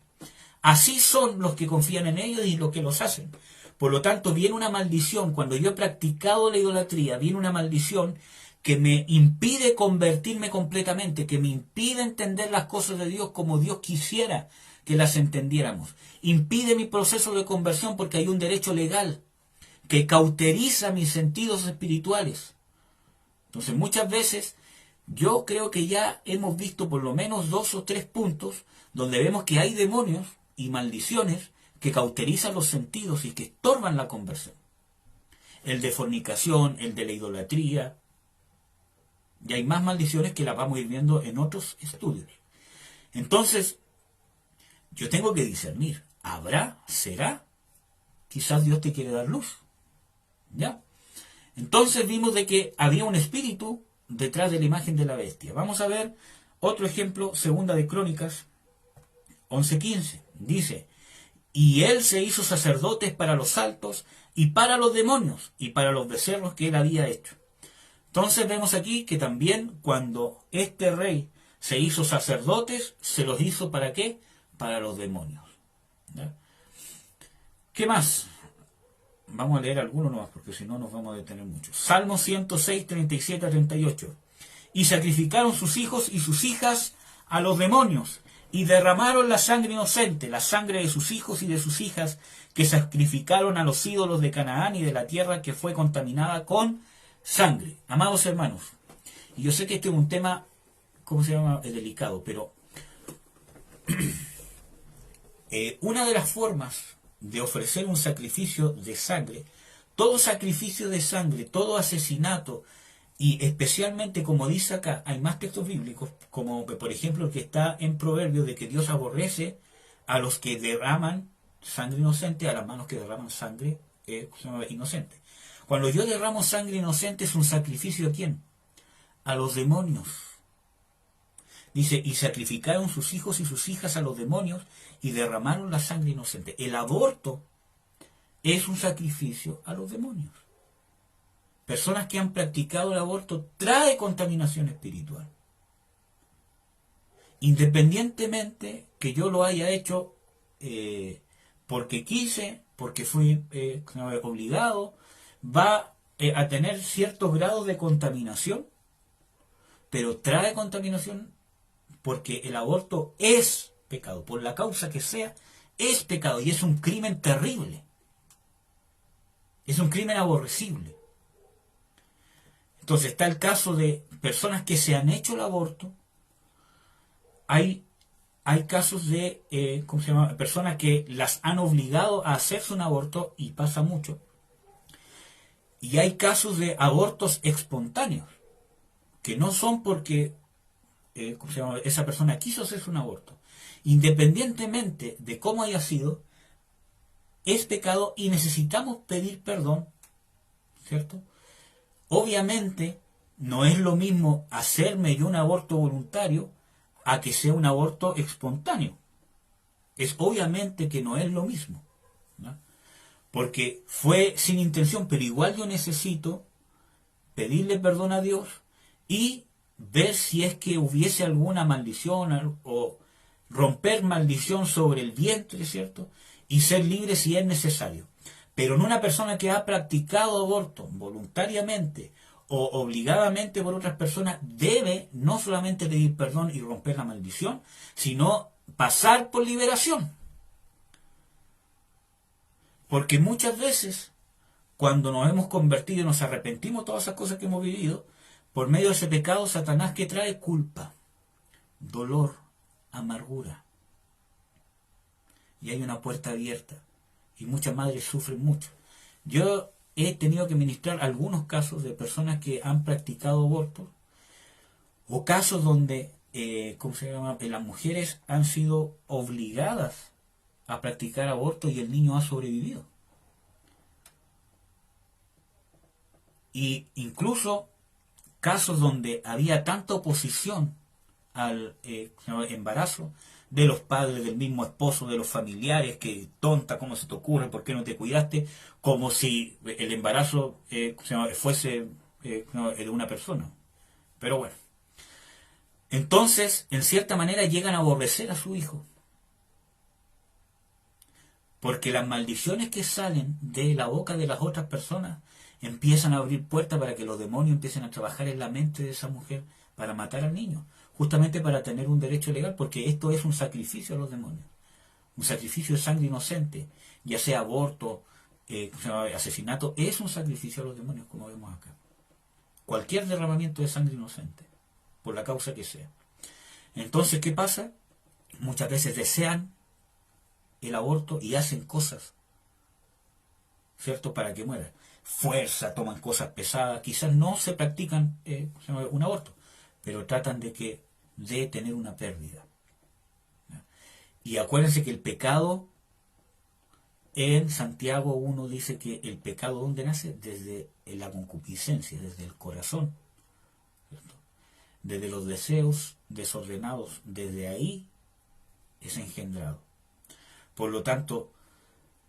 Speaker 1: Así son los que confían en ellos y los que los hacen. Por lo tanto, viene una maldición. Cuando yo he practicado la idolatría, viene una maldición que me impide convertirme completamente, que me impide entender las cosas de Dios como Dios quisiera que las entendiéramos. Impide mi proceso de conversión porque hay un derecho legal que cauteriza mis sentidos espirituales. Entonces, muchas veces yo creo que ya hemos visto por lo menos 2 o 3 puntos donde vemos que hay demonios y maldiciones que cauterizan los sentidos y que estorban la conversión. El de fornicación, el de la idolatría. Y hay más maldiciones que las vamos a ir viendo en otros estudios. Entonces, yo tengo que discernir. ¿Habrá? ¿Será? Quizás Dios te quiere dar luz. ¿Ya? Entonces vimos de que había un espíritu detrás de la imagen de la bestia. Vamos a ver otro ejemplo, segunda de Crónicas 11:15. Dice, y él se hizo sacerdotes para los altos y para los demonios y para los becerros que él había hecho. Entonces vemos aquí que también cuando este rey se hizo sacerdotes, se los hizo ¿para qué? Para los demonios. ¿Ya? ¿Qué más? Vamos a leer algunos nomás, porque si no nos vamos a detener mucho. Salmo 106, 37 a 38. Y sacrificaron sus hijos y sus hijas a los demonios, y derramaron la sangre inocente, la sangre de sus hijos y de sus hijas, que sacrificaron a los ídolos de Canaán y de la tierra que fue contaminada con sangre. Amados hermanos, y yo sé que este es un tema, ¿cómo se llama? Delicado, pero una de las formas de ofrecer un sacrificio de sangre, todo sacrificio de sangre, todo asesinato, y especialmente como dice acá, hay más textos bíblicos, como por ejemplo el que está en Proverbios, de que Dios aborrece a los que derraman sangre inocente, a las manos que derraman sangre inocente. Cuando yo derramo sangre inocente es un sacrificio ¿a quién? A los demonios. Dice, y sacrificaron sus hijos y sus hijas a los demonios y derramaron la sangre inocente. El aborto es un sacrificio a los demonios. Personas que han practicado el aborto trae contaminación espiritual. Independientemente que yo lo haya hecho porque quise, porque fui obligado, va a tener ciertos grados de contaminación, pero trae contaminación porque el aborto es pecado, por la causa que sea, es pecado y es un crimen terrible. Es un crimen aborrecible. Entonces está el caso de personas que se han hecho el aborto. Hay casos de ¿cómo se llama? Personas que las han obligado a hacerse un aborto y pasa mucho. Y hay casos de abortos espontáneos, que no son porque ¿cómo se llama? Esa persona quiso hacerse un aborto. Independientemente de cómo haya sido, es pecado y necesitamos pedir perdón, ¿cierto? Obviamente no es lo mismo hacerme yo un aborto voluntario a que sea un aborto espontáneo. Es obviamente que no es lo mismo, ¿no? Porque fue sin intención, pero igual yo necesito pedirle perdón a Dios y ver si es que hubiese alguna maldición o romper maldición sobre el vientre, ¿cierto? Y ser libre si es necesario. Pero en una persona que ha practicado aborto voluntariamente o obligadamente por otras personas, debe no solamente pedir perdón y romper la maldición, sino pasar por liberación. Porque muchas veces, cuando nos hemos convertido y nos arrepentimos de todas esas cosas que hemos vivido, por medio de ese pecado, Satanás que trae culpa, dolor, amargura. Y hay una puerta abierta. Y muchas madres sufren mucho. Yo he tenido que ministrar algunos casos de personas que han practicado aborto, o casos donde ¿cómo se llama? Las mujeres han sido obligadas a practicar aborto y el niño ha sobrevivido. Y incluso casos donde había tanta oposición al embarazo de los padres, del mismo esposo, de los familiares, que tonta, ¿cómo se te ocurre? ¿Por qué no te cuidaste? Como si el embarazo fuese de una persona. Pero bueno. Entonces, en cierta manera, llegan a aborrecer a su hijo. Porque las maldiciones que salen de la boca de las otras personas empiezan a abrir puertas para que los demonios empiecen a trabajar en la mente de esa mujer para matar al niño, justamente para tener un derecho legal, porque esto es un sacrificio a los demonios, un sacrificio de sangre inocente, ya sea aborto, asesinato, es un sacrificio a los demonios, como vemos acá. Cualquier derramamiento de sangre inocente, por la causa que sea. Entonces, ¿qué pasa? Muchas veces desean el aborto y hacen cosas, ¿cierto?, para que muera. Fuerza, toman cosas pesadas, quizás no se practican un aborto, pero tratan de tener una pérdida. Y acuérdense que el pecado, en Santiago 1 dice que el pecado, ¿dónde nace? Desde la concupiscencia, desde el corazón, ¿cierto? Desde los deseos desordenados, desde ahí es engendrado. Por lo tanto,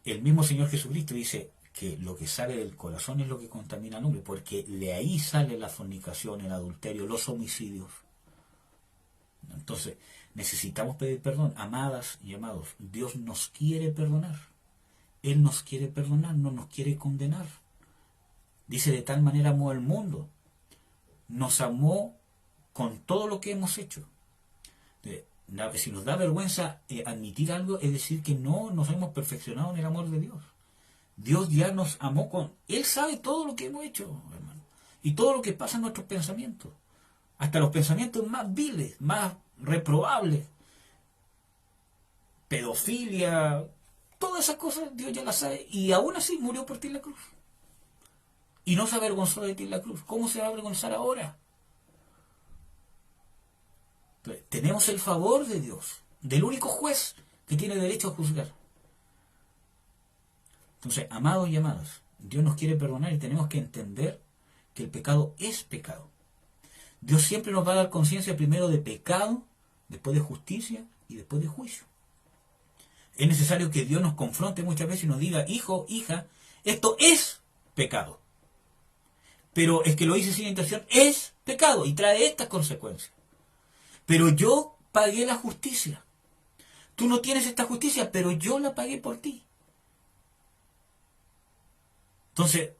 Speaker 1: el mismo Señor Jesucristo dice que lo que sale del corazón es lo que contamina al hombre, porque de ahí sale la fornicación, el adulterio, los homicidios. Entonces, necesitamos pedir perdón, amadas y amados. Dios nos quiere perdonar. Él nos quiere perdonar, no nos quiere condenar. Dice, de tal manera amó al mundo. Nos amó con todo lo que hemos hecho. Si nos da vergüenza admitir algo, es decir que no nos hemos perfeccionado en el amor de Dios. Dios ya nos amó con... Él sabe todo lo que hemos hecho, hermano. Y todo lo que pasa en nuestros pensamientos. Hasta los pensamientos más viles, más reprobables. Pedofilia, todas esas cosas Dios ya las sabe. Y aún así murió por ti en la cruz. Y no se avergonzó de ti en la cruz. ¿Cómo se va a avergonzar ahora? Entonces, tenemos el favor de Dios, del único juez que tiene derecho a juzgar. Entonces, amados y amadas, Dios nos quiere perdonar y tenemos que entender que el pecado es pecado. Dios siempre nos va a dar conciencia primero de pecado, después de justicia y después de juicio. Es necesario que Dios nos confronte muchas veces y nos diga, hijo, hija, esto es pecado. Pero es que lo hice sin intención, es pecado y trae estas consecuencias. Pero yo pagué la justicia. Tú no tienes esta justicia, pero yo la pagué por ti. Entonces,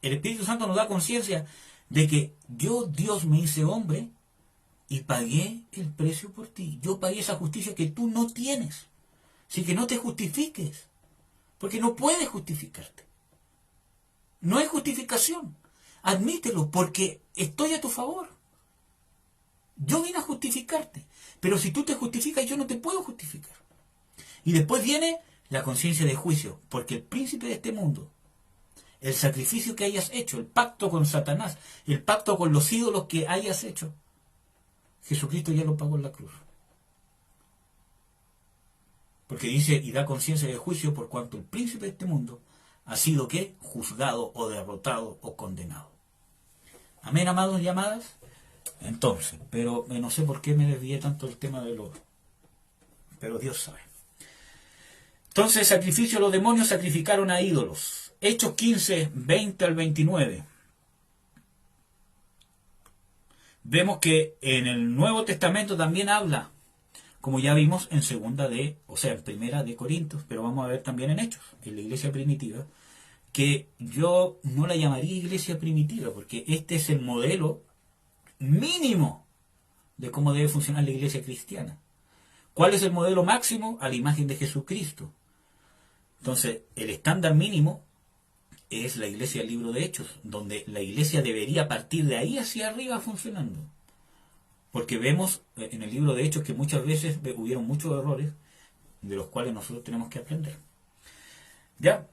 Speaker 1: el Espíritu Santo nos da conciencia de que yo, Dios, me hice hombre y pagué el precio por ti. Yo pagué esa justicia que tú no tienes. Así que no te justifiques, porque no puedes justificarte. No hay justificación. Admítelo, porque estoy a tu favor. Yo vine a justificarte, pero si tú te justificas, yo no te puedo justificar. Y después viene la conciencia de juicio, porque el príncipe de este mundo, el sacrificio que hayas hecho, el pacto con Satanás, el pacto con los ídolos que hayas hecho, Jesucristo ya lo pagó en la cruz. Porque dice, y da conciencia de juicio por cuanto el príncipe de este mundo ha sido, ¿qué?, juzgado o derrotado o condenado. Amén, amados y amadas. Entonces, pero no sé por qué me desvié tanto del tema del oro. Pero Dios sabe. Entonces, sacrificio, los demonios sacrificaron a ídolos. Hechos 15, 20 al 29. Vemos que en el Nuevo Testamento también habla, como ya vimos en Primera de Corintios, pero vamos a ver también en Hechos, en la iglesia primitiva, que yo no la llamaría iglesia primitiva, porque este es el modelo mínimo de cómo debe funcionar la iglesia cristiana. ¿Cuál es el modelo máximo? A la imagen de Jesucristo. Entonces, el estándar mínimo es la iglesia del libro de Hechos, donde la iglesia debería partir de ahí hacia arriba funcionando. Porque vemos en el libro de Hechos que muchas veces hubieron muchos errores de los cuales nosotros tenemos que aprender. ¿Ya?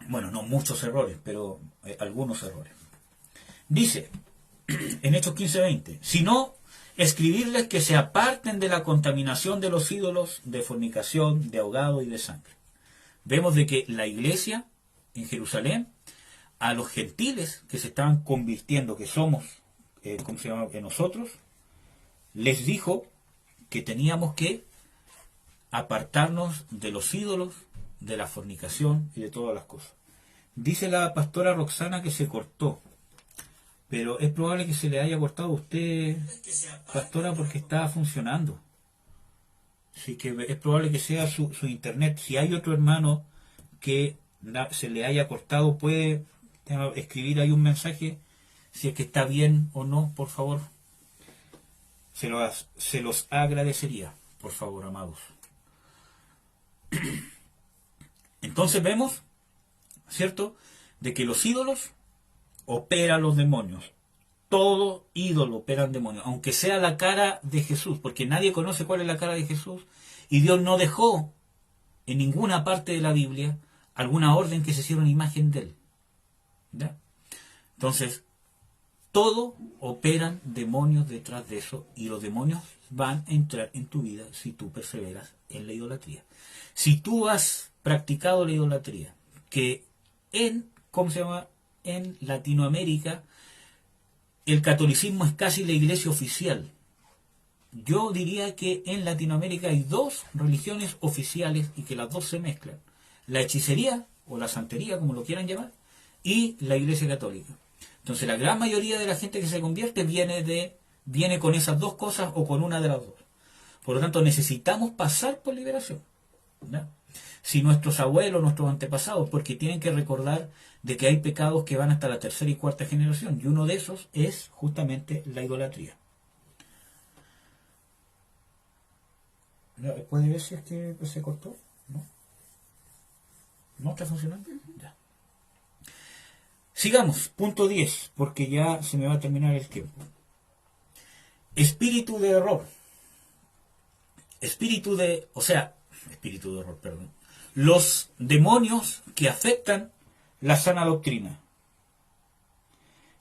Speaker 1: Bueno, no muchos errores, pero algunos errores. Dice en Hechos 15:20, sino escribirles que se aparten de la contaminación de los ídolos, de fornicación, de ahogado y de sangre. Vemos de que la iglesia en Jerusalén, a los gentiles que se estaban convirtiendo, que somos, ¿cómo se llama?, que nosotros, les dijo que teníamos que apartarnos de los ídolos, de la fornicación y de todas las cosas. Dice la pastora Roxana que se cortó, pero es probable que se le haya cortado a usted, pastora, porque estaba funcionando. Así que es probable que sea su internet. Si hay otro hermano que se le haya cortado, puede escribir ahí un mensaje, si es que está bien o no, por favor. Se los agradecería, por favor, amados. Entonces vemos, ¿cierto?, de que los ídolos operan los demonios. Todo ídolo operan demonios, aunque sea la cara de Jesús, porque nadie conoce cuál es la cara de Jesús, y Dios no dejó en ninguna parte de la Biblia alguna orden que se hiciera una imagen de él. ¿Ya? Entonces, todo operan demonios detrás de eso, y los demonios van a entrar en tu vida si tú perseveras en la idolatría. Si tú has practicado la idolatría, que en Latinoamérica el catolicismo es casi la iglesia oficial. Yo diría que en Latinoamérica hay dos religiones oficiales y que las dos se mezclan. La hechicería, o la santería, como lo quieran llamar, y la iglesia católica. Entonces la gran mayoría de la gente que se convierte viene con esas dos cosas o con una de las dos. Por lo tanto, necesitamos pasar por liberación, ¿no? Si nuestros abuelos, nuestros antepasados, porque tienen que recordar de que hay pecados que van hasta la tercera y cuarta generación, y uno de esos es justamente la idolatría. ¿Puede ver si es que se cortó? ¿No? ¿No está funcionando? Ya. Sigamos, punto 10, porque ya se me va a terminar el tiempo. Espíritu de error. Espíritu de error, perdón. Los demonios que afectan la sana doctrina.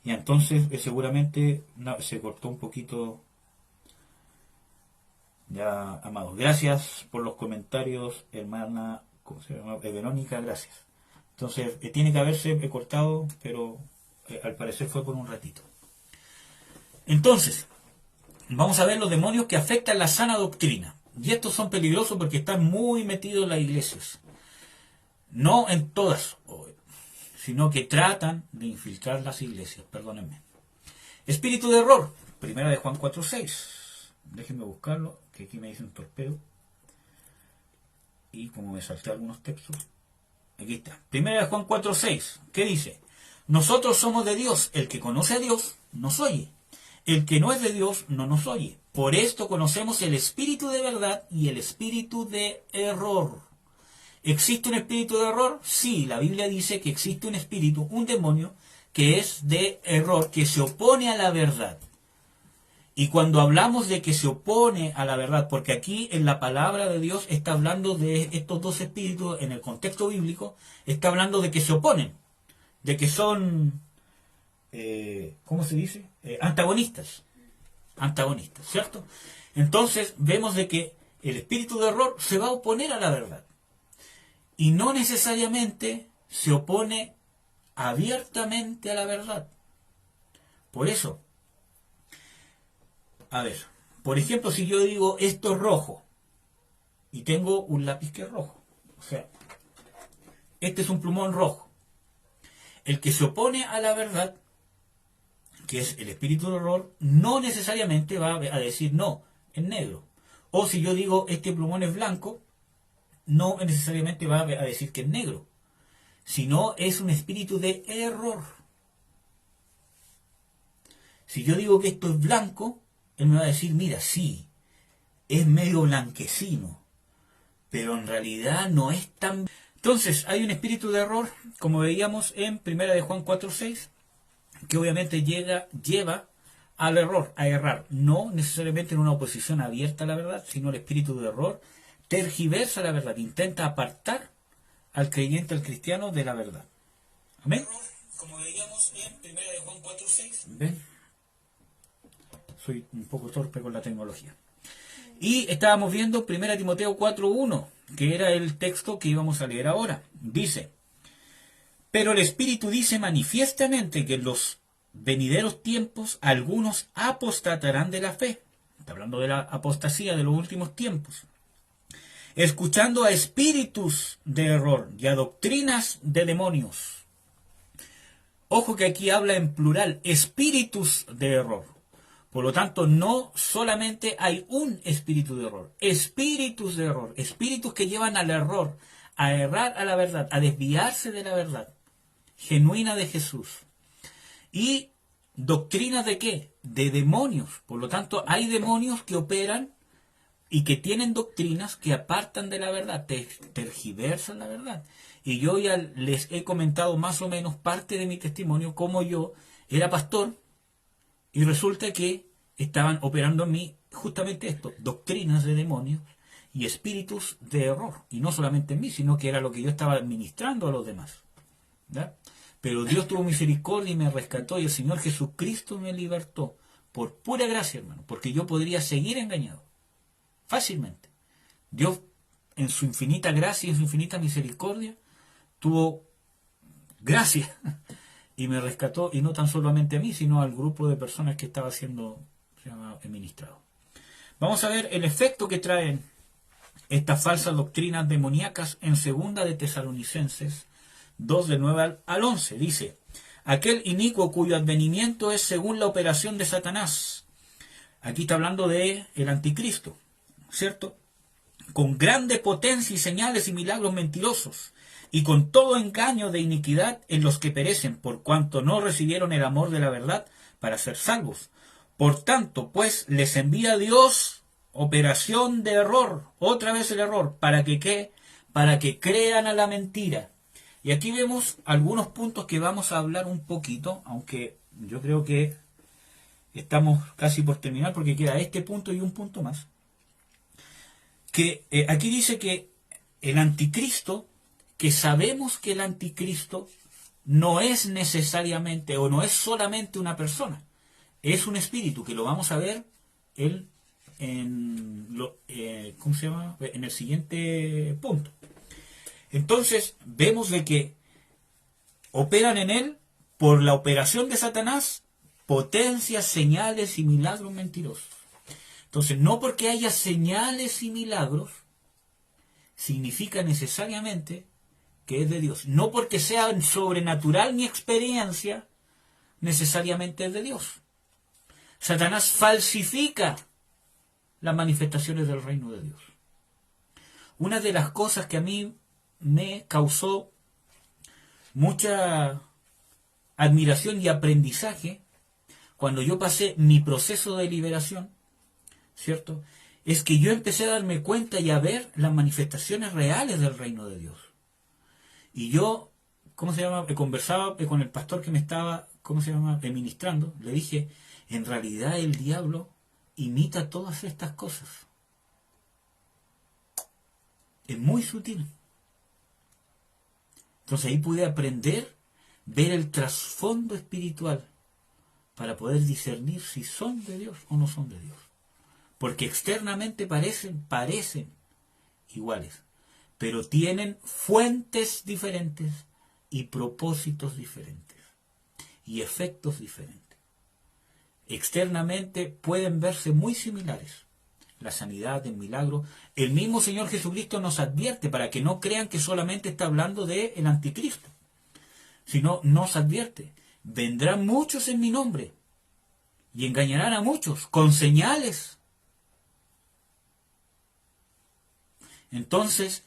Speaker 1: Y entonces seguramente se cortó un poquito. Ya, amados. Gracias por los comentarios, hermana, ¿cómo se llama? Verónica, gracias. Entonces, tiene que haberse cortado, pero al parecer fue por un ratito. Entonces, vamos a ver los demonios que afectan la sana doctrina. Y estos son peligrosos porque están muy metidos en las iglesias. No en todas, sino que tratan de infiltrar las iglesias, perdónenme. Espíritu de error, primera de Juan 4:6. Déjenme buscarlo, que aquí me dice un torpedo. Y como me salté algunos textos, aquí está. Primera de Juan 4:6. ¿Qué dice? Nosotros somos de Dios. El que conoce a Dios nos oye. El que no es de Dios no nos oye. Por esto conocemos el espíritu de verdad y el espíritu de error. ¿Existe un espíritu de error? Sí, la Biblia dice que existe un espíritu, un demonio, que es de error, que se opone a la verdad. Y cuando hablamos de que se opone a la verdad, porque aquí en la palabra de Dios está hablando de estos dos espíritus, en el contexto bíblico, está hablando de que se oponen, de que son, ¿cómo se dice? Antagonistas, ¿cierto? Entonces vemos de que el espíritu de error se va a oponer a la verdad. Y no necesariamente se opone abiertamente a la verdad. Por eso, a ver, por ejemplo, si yo digo esto es rojo y tengo un lápiz que es rojo, o sea, este es un plumón rojo, el que se opone a la verdad, que es el espíritu de error, no necesariamente va a decir no, es negro. O si yo digo este plumón es blanco, no necesariamente va a decir que es negro, sino es un espíritu de error. Si yo digo que esto es blanco, él me va a decir, mira, sí, es medio blanquecino, pero en realidad no es tan... Entonces, hay un espíritu de error, como veíamos en 1 de Juan 4:6, que obviamente lleva al error, a errar. No necesariamente en una oposición abierta a la verdad, sino el espíritu de error tergiversa la verdad, intenta apartar al creyente, al cristiano, de la verdad. ¿Amén? Como veíamos en 1 de Juan 4:6. ¿Ven? Soy un poco torpe con la tecnología. Y estábamos viendo 1 Timoteo 4:1, que era el texto que íbamos a leer ahora. Dice, pero el Espíritu dice manifiestamente que en los venideros tiempos algunos apostatarán de la fe. Está hablando de la apostasía de los últimos tiempos. Escuchando a espíritus de error y a doctrinas de demonios. Ojo que aquí habla en plural, espíritus de error. Por lo tanto, no solamente hay un espíritu de error, espíritus de error, espíritus que llevan al error, a errar a la verdad, a desviarse de la verdad genuina de Jesús. ¿Y doctrinas de qué? De demonios. Por lo tanto, hay demonios que operan y que tienen doctrinas que apartan de la verdad, tergiversan la verdad. Y yo ya les he comentado más o menos parte de mi testimonio, cómo yo era pastor y resulta que estaban operando en mí justamente esto, doctrinas de demonios y espíritus de error. Y no solamente en mí, sino que era lo que yo estaba administrando a los demás. ¿Ya? Pero Dios tuvo misericordia y me rescató, y el Señor Jesucristo me libertó por pura gracia, hermano, porque yo podría seguir engañado fácilmente. Dios, en su infinita gracia y en su infinita misericordia, tuvo gracia y me rescató, y no tan solamente a mí, sino al grupo de personas que estaba siendo ministrado. Vamos a ver el efecto que traen estas falsas doctrinas demoníacas en 2 de Tesalonicenses 2, del 9 al 11. Dice: aquel inicuo cuyo advenimiento es según la operación de Satanás. Aquí está hablando de el anticristo, ¿cierto? Con grande potencia y señales y milagros mentirosos, y con todo engaño de iniquidad en los que perecen, por cuanto no recibieron el amor de la verdad para ser salvos. Por tanto, pues, les envía Dios operación de error, otra vez el error, ¿para que qué? Para que crean a la mentira. Y aquí vemos algunos puntos que vamos a hablar un poquito, aunque yo creo que estamos casi por terminar, porque queda este punto y un punto más. Que aquí dice que el anticristo, que sabemos que el anticristo no es necesariamente o no es solamente una persona, es un espíritu, que lo vamos a ver ¿cómo se llama? En el siguiente punto. Entonces vemos de que operan en él, por la operación de Satanás, potencias, señales y milagros mentirosos. Entonces, no porque haya señales y milagros significa necesariamente que es de Dios. No porque sea sobrenatural ni experiencia necesariamente es de Dios. Satanás falsifica las manifestaciones del reino de Dios. Una de las cosas que a mí me causó mucha admiración y aprendizaje cuando yo pasé mi proceso de liberación, ¿cierto? Es que yo empecé a darme cuenta y a ver las manifestaciones reales del reino de Dios. Y yo, conversaba con el pastor que me estaba, ministrando. Le dije, en realidad el diablo imita todas estas cosas. Es muy sutil. Entonces ahí pude aprender, ver el trasfondo espiritual para poder discernir si son de Dios o no son de Dios. Porque externamente parecen iguales, pero tienen fuentes diferentes y propósitos diferentes y efectos diferentes. Externamente pueden verse muy similares. La sanidad, el milagro. El mismo Señor Jesucristo nos advierte para que no crean que solamente está hablando del anticristo, sino nos advierte: vendrán muchos en mi nombre y engañarán a muchos con señales. Entonces,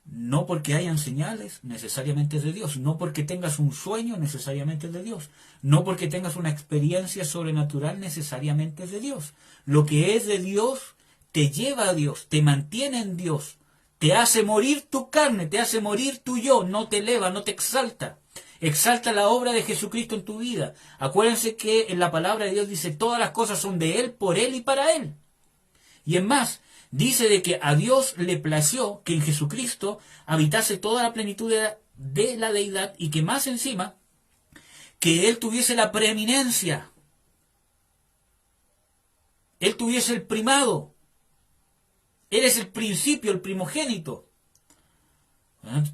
Speaker 1: no porque hayan señales necesariamente es de Dios, no porque tengas un sueño necesariamente es de Dios, no porque tengas una experiencia sobrenatural necesariamente es de Dios. Lo que es de Dios te lleva a Dios, te mantiene en Dios, te hace morir tu carne, te hace morir tu yo, no te eleva, no te exalta. Exalta la obra de Jesucristo en tu vida. Acuérdense que en la palabra de Dios dice: todas las cosas son de Él, por Él y para Él. Y es más, dice de que a Dios le plació que en Jesucristo habitase toda la plenitud de la deidad, y que más encima, que Él tuviese la preeminencia, Él tuviese el primado. Él es el principio, el primogénito.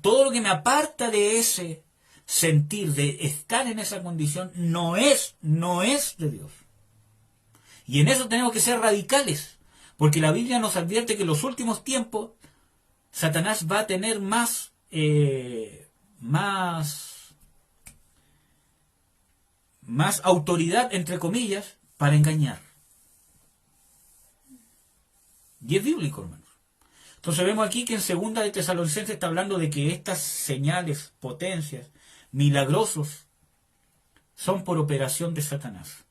Speaker 1: Todo lo que me aparta de ese sentir, de estar en esa condición, no es de Dios. Y en eso tenemos que ser radicales, porque la Biblia nos advierte que en los últimos tiempos Satanás va a tener más autoridad, entre comillas, para engañar. Y es bíblico, hermanos. Entonces vemos aquí que en segunda de Tesalonicenses está hablando de que estas señales, potencias, milagrosos, son por operación de Satanás.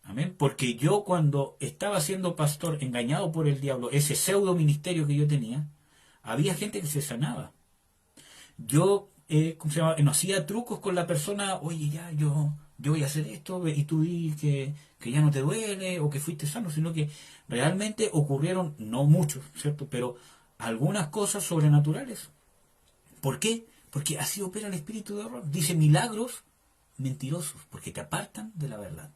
Speaker 1: Amén. Porque yo cuando estaba siendo pastor, engañado por el diablo, ese pseudo ministerio que yo tenía, había gente que se sanaba. Yo, ¿cómo se llama? No hacía trucos con la persona, oye, ya, yo voy a hacer esto, y tú di que ya no te duele, o que fuiste sano, sino que realmente ocurrieron, no muchos, ¿cierto? Pero algunas cosas sobrenaturales. ¿Por qué? Porque así opera el espíritu de error. Dice milagros mentirosos, porque te apartan de la verdad.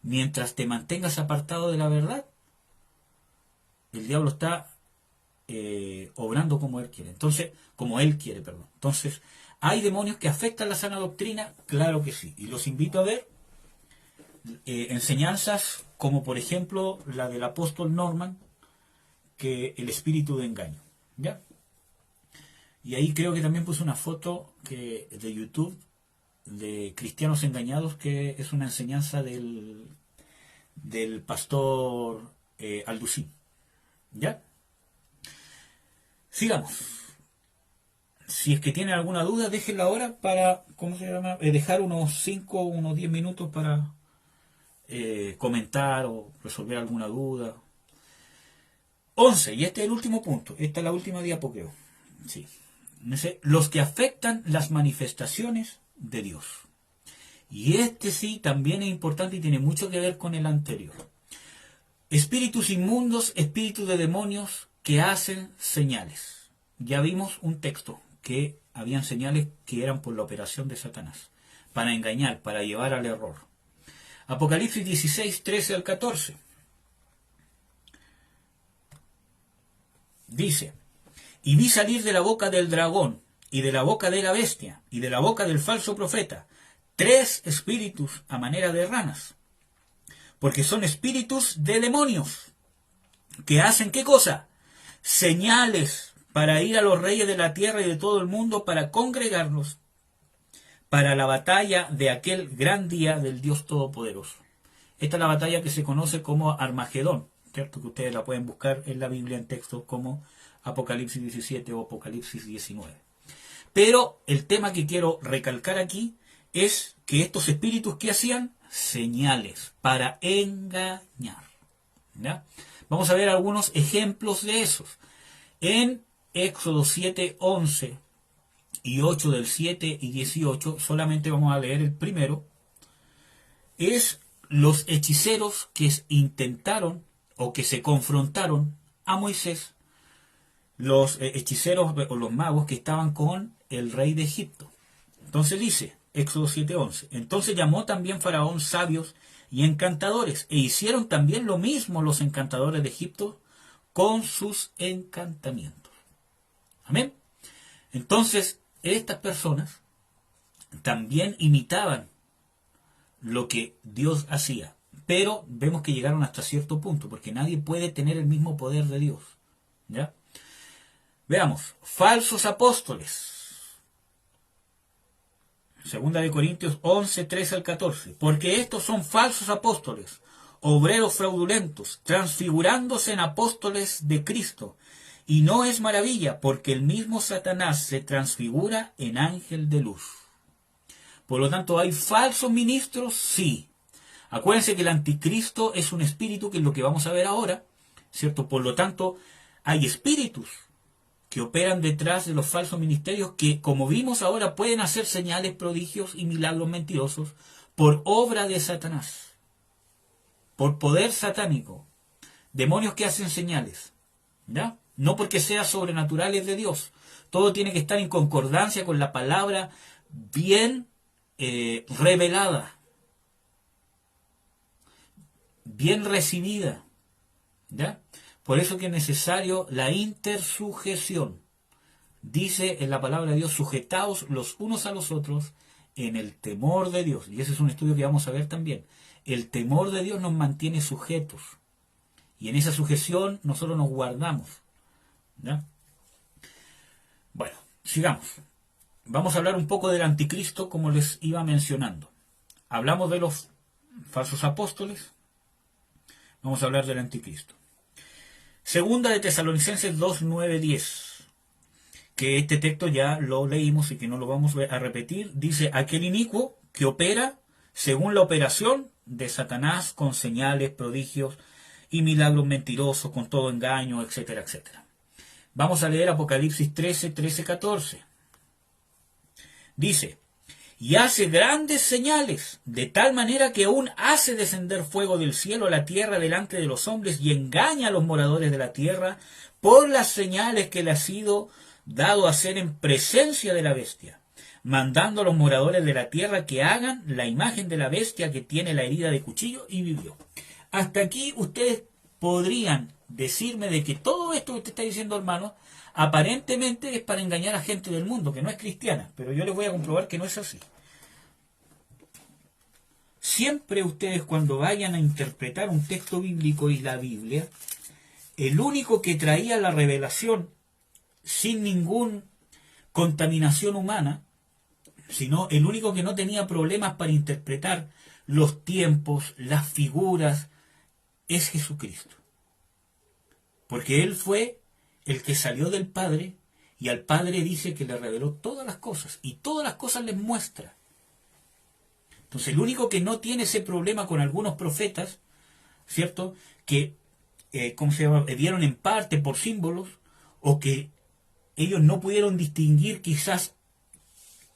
Speaker 1: Mientras te mantengas apartado de la verdad, el diablo está obrando como él quiere. Entonces, ¿hay demonios que afectan la sana doctrina? Claro que sí. Y los invito a ver enseñanzas como por ejemplo la del apóstol Norman, que el espíritu de engaño. ¿Ya? Y ahí creo que también puse una foto de YouTube de cristianos engañados, que es una enseñanza del pastor Alducín. ¿Ya? Sigamos. Si es que tienen alguna duda, déjenla ahora para, ¿cómo se llama? Dejar unos 5 o unos 10 minutos para comentar o resolver alguna duda. 11, y este es el último punto. Esta es la última diapo, creo. Sí. Dice, los que afectan las manifestaciones de Dios. Y este sí también es importante y tiene mucho que ver con el anterior. Espíritus inmundos, espíritus de demonios que hacen señales. Ya vimos un texto que habían señales que eran por la operación de Satanás, para engañar, para llevar al error. Apocalipsis 16, 13 al 14. Dice, y vi salir de la boca del dragón, y de la boca de la bestia, y de la boca del falso profeta, 3 espíritus a manera de ranas, porque son espíritus de demonios, que hacen ¿qué cosa? Señales para ir a los reyes de la tierra y de todo el mundo, para congregarlos para la batalla de aquel gran día del Dios Todopoderoso. Esta es la batalla que se conoce como Armagedón, ¿cierto? Que ustedes la pueden buscar en la Biblia en textos como Apocalipsis 17 o Apocalipsis 19. Pero el tema que quiero recalcar aquí es que estos espíritus, ¿qué hacían? Señales para engañar. ¿Ya? Vamos a ver algunos ejemplos de esos. En Éxodo 7, 11 y 8 del 7 y 18, solamente vamos a leer el primero, es los hechiceros que intentaron o que se confrontaron a Moisés, los hechiceros o los magos que estaban con el rey de Egipto. Entonces dice, Éxodo 7:11, entonces llamó también Faraón sabios y encantadores, e hicieron también lo mismo los encantadores de Egipto con sus encantamientos. Amén. Entonces, estas personas también imitaban lo que Dios hacía, pero vemos que llegaron hasta cierto punto, porque nadie puede tener el mismo poder de Dios. ¿Ya? Veamos, falsos apóstoles. Segunda de Corintios 11, 13 al 14. Porque estos son falsos apóstoles, obreros fraudulentos, transfigurándose en apóstoles de Cristo. Y no es maravilla, porque el mismo Satanás se transfigura en ángel de luz. Por lo tanto, ¿hay falsos ministros? Sí. Acuérdense que el anticristo es un espíritu, que es lo que vamos a ver ahora, ¿cierto? Por lo tanto, hay espíritus que operan detrás de los falsos ministerios que, como vimos ahora, pueden hacer señales, prodigios y milagros mentirosos por obra de Satanás, por poder satánico. Demonios que hacen señales, ¿ya? No porque sea sobrenaturales de Dios. Todo tiene que estar en concordancia con la palabra bien revelada, bien recibida, ¿ya? Por eso que es necesario la intersujeción. Dice en la palabra de Dios, sujetaos los unos a los otros en el temor de Dios. Y ese es un estudio que vamos a ver también. El temor de Dios nos mantiene sujetos. Y en esa sujeción nosotros nos guardamos. ¿Ya? Bueno, sigamos. Vamos a hablar un poco del anticristo, como les iba mencionando. Hablamos de los falsos apóstoles. Vamos a hablar del anticristo. Segunda de Tesalonicenses 2, 9, 10, que este texto ya lo leímos y que no lo vamos a repetir. Dice: aquel inicuo que opera según la operación de Satanás con señales, prodigios y milagros mentirosos, con todo engaño, etcétera, etcétera. Vamos a leer Apocalipsis 13, 13, 14. Dice: y hace grandes señales, de tal manera que aún hace descender fuego del cielo a la tierra delante de los hombres, y engaña a los moradores de la tierra por las señales que le ha sido dado hacer en presencia de la bestia, mandando a los moradores de la tierra que hagan la imagen de la bestia que tiene la herida de cuchillo y vivió. Hasta aquí ustedes podrían decirme de que todo esto que usted está diciendo, hermano, aparentemente es para engañar a gente del mundo que no es cristiana, pero yo les voy a comprobar que no es así. Siempre ustedes, cuando vayan a interpretar un texto bíblico y la Biblia, el único que traía la revelación sin ninguna contaminación humana, sino el único que no tenía problemas para interpretar los tiempos, las figuras, es Jesucristo. Porque Él fue el que salió del Padre, y al Padre dice que le reveló todas las cosas, y todas las cosas les muestra. Entonces el único que no tiene ese problema con algunos profetas, ¿cierto?, que vieron en parte por símbolos, o que ellos no pudieron distinguir quizás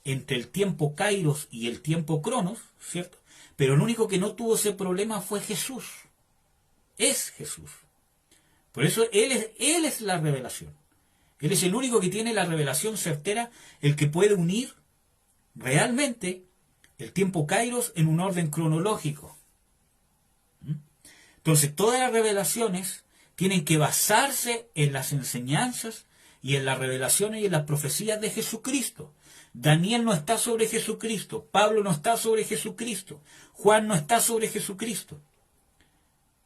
Speaker 1: entre el tiempo Kairos y el tiempo Cronos, ¿cierto? Pero el único que no tuvo ese problema fue Jesús. Es Jesús. Por eso Él es la revelación. Él es el único que tiene la revelación certera, el que puede unir realmente el tiempo Kairos en un orden cronológico. Entonces todas las revelaciones tienen que basarse en las enseñanzas y en las revelaciones y en las profecías de Jesucristo. Daniel no está sobre Jesucristo, Pablo no está sobre Jesucristo, Juan no está sobre Jesucristo.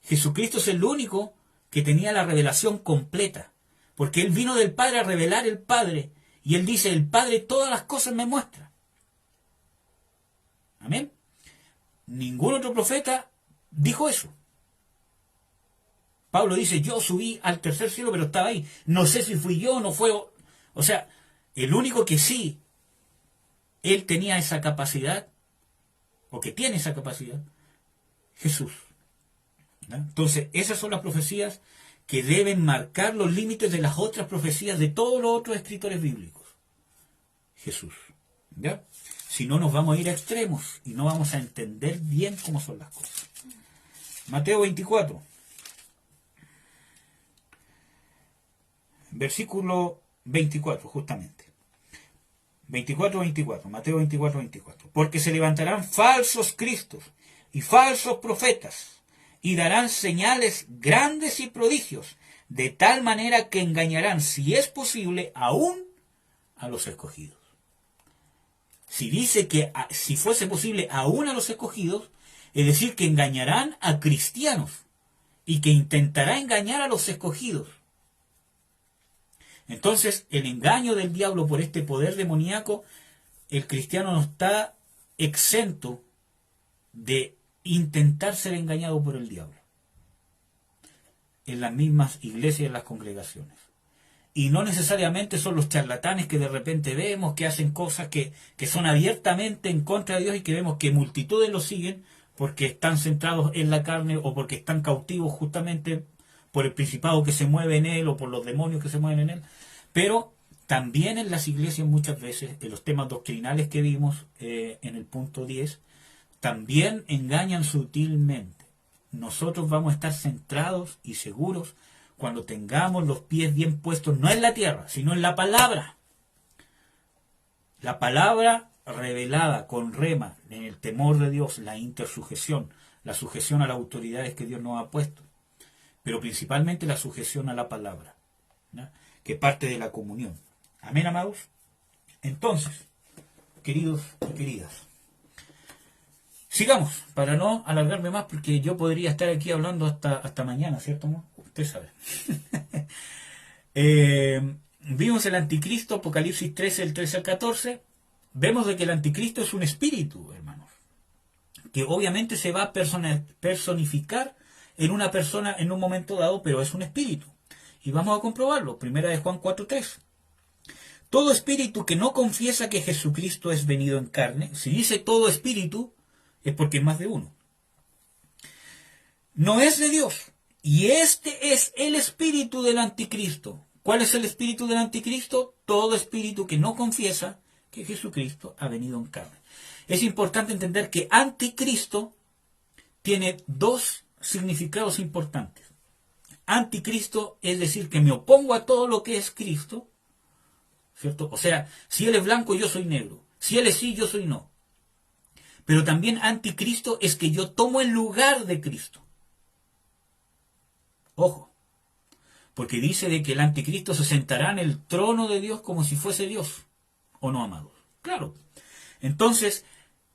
Speaker 1: Jesucristo es el único que tenía la revelación completa, porque Él vino del Padre a revelar el Padre, y Él dice: el Padre todas las cosas me muestra. Amén. Ningún otro profeta dijo eso. Pablo dice: yo subí al tercer cielo, pero estaba ahí. No sé si fui yo o no fue. O sea, el único que sí, Él tenía esa capacidad, o que tiene esa capacidad, Jesús. ¿No? Entonces, esas son las profecías que deben marcar los límites de las otras profecías de todos los otros escritores bíblicos. Jesús. ¿Ya? Si no, nos vamos a ir a extremos y no vamos a entender bien cómo son las cosas. Mateo 24. Versículo 24, justamente. 24, Mateo 24, 24. Porque se levantarán falsos cristos y falsos profetas, y darán señales grandes y prodigios, de tal manera que engañarán, si es posible, aún a los escogidos. Si dice que si fuese posible aún a los escogidos, es decir, que engañarán a cristianos, y que intentará engañar a los escogidos. Entonces, el engaño del diablo por este poder demoníaco, el cristiano no está exento de intentar ser engañado por el diablo. En las mismas iglesias, en las congregaciones. Y no necesariamente son los charlatanes que de repente vemos que hacen cosas que son abiertamente en contra de Dios, y que vemos que multitudes lo siguen porque están centrados en la carne, o porque están cautivos justamente por el principado que se mueve en él, o por los demonios que se mueven en él. Pero también en las iglesias muchas veces, en los temas doctrinales que vimos en el punto 10, también engañan sutilmente. Nosotros vamos a estar centrados y seguros cuando tengamos los pies bien puestos, no en la tierra, sino en la palabra. La palabra revelada con rema, en el temor de Dios, la intersujeción, la sujeción a las autoridades que Dios nos ha puesto, pero principalmente la sujeción a la palabra, ¿no?, que parte de la comunión. Amén, amados. Entonces, queridos y queridas, sigamos, para no alargarme más, porque yo podría estar aquí hablando hasta mañana, ¿cierto, amor? Usted sabe. Vimos el anticristo, Apocalipsis 13, el 13 al 14. Vemos de que el anticristo es un espíritu, hermanos, que obviamente se va a personificar en una persona en un momento dado, pero es un espíritu. Y vamos a comprobarlo. Primera de Juan 4:3. Todo espíritu que no confiesa que Jesucristo es venido en carne, si dice todo espíritu, es porque es más de uno. No es de Dios. Y este es el espíritu del anticristo. ¿Cuál es el espíritu del anticristo? Todo espíritu que no confiesa que Jesucristo ha venido en carne. Es importante entender que anticristo tiene dos significados importantes. Anticristo es decir que me opongo a todo lo que es Cristo, ¿cierto? O sea, si Él es blanco, yo soy negro. Si Él es sí, yo soy no. Pero también anticristo es que yo tomo el lugar de Cristo. Ojo, porque dice de que el anticristo se sentará en el trono de Dios como si fuese Dios, ¿o no, amados? Claro. Entonces,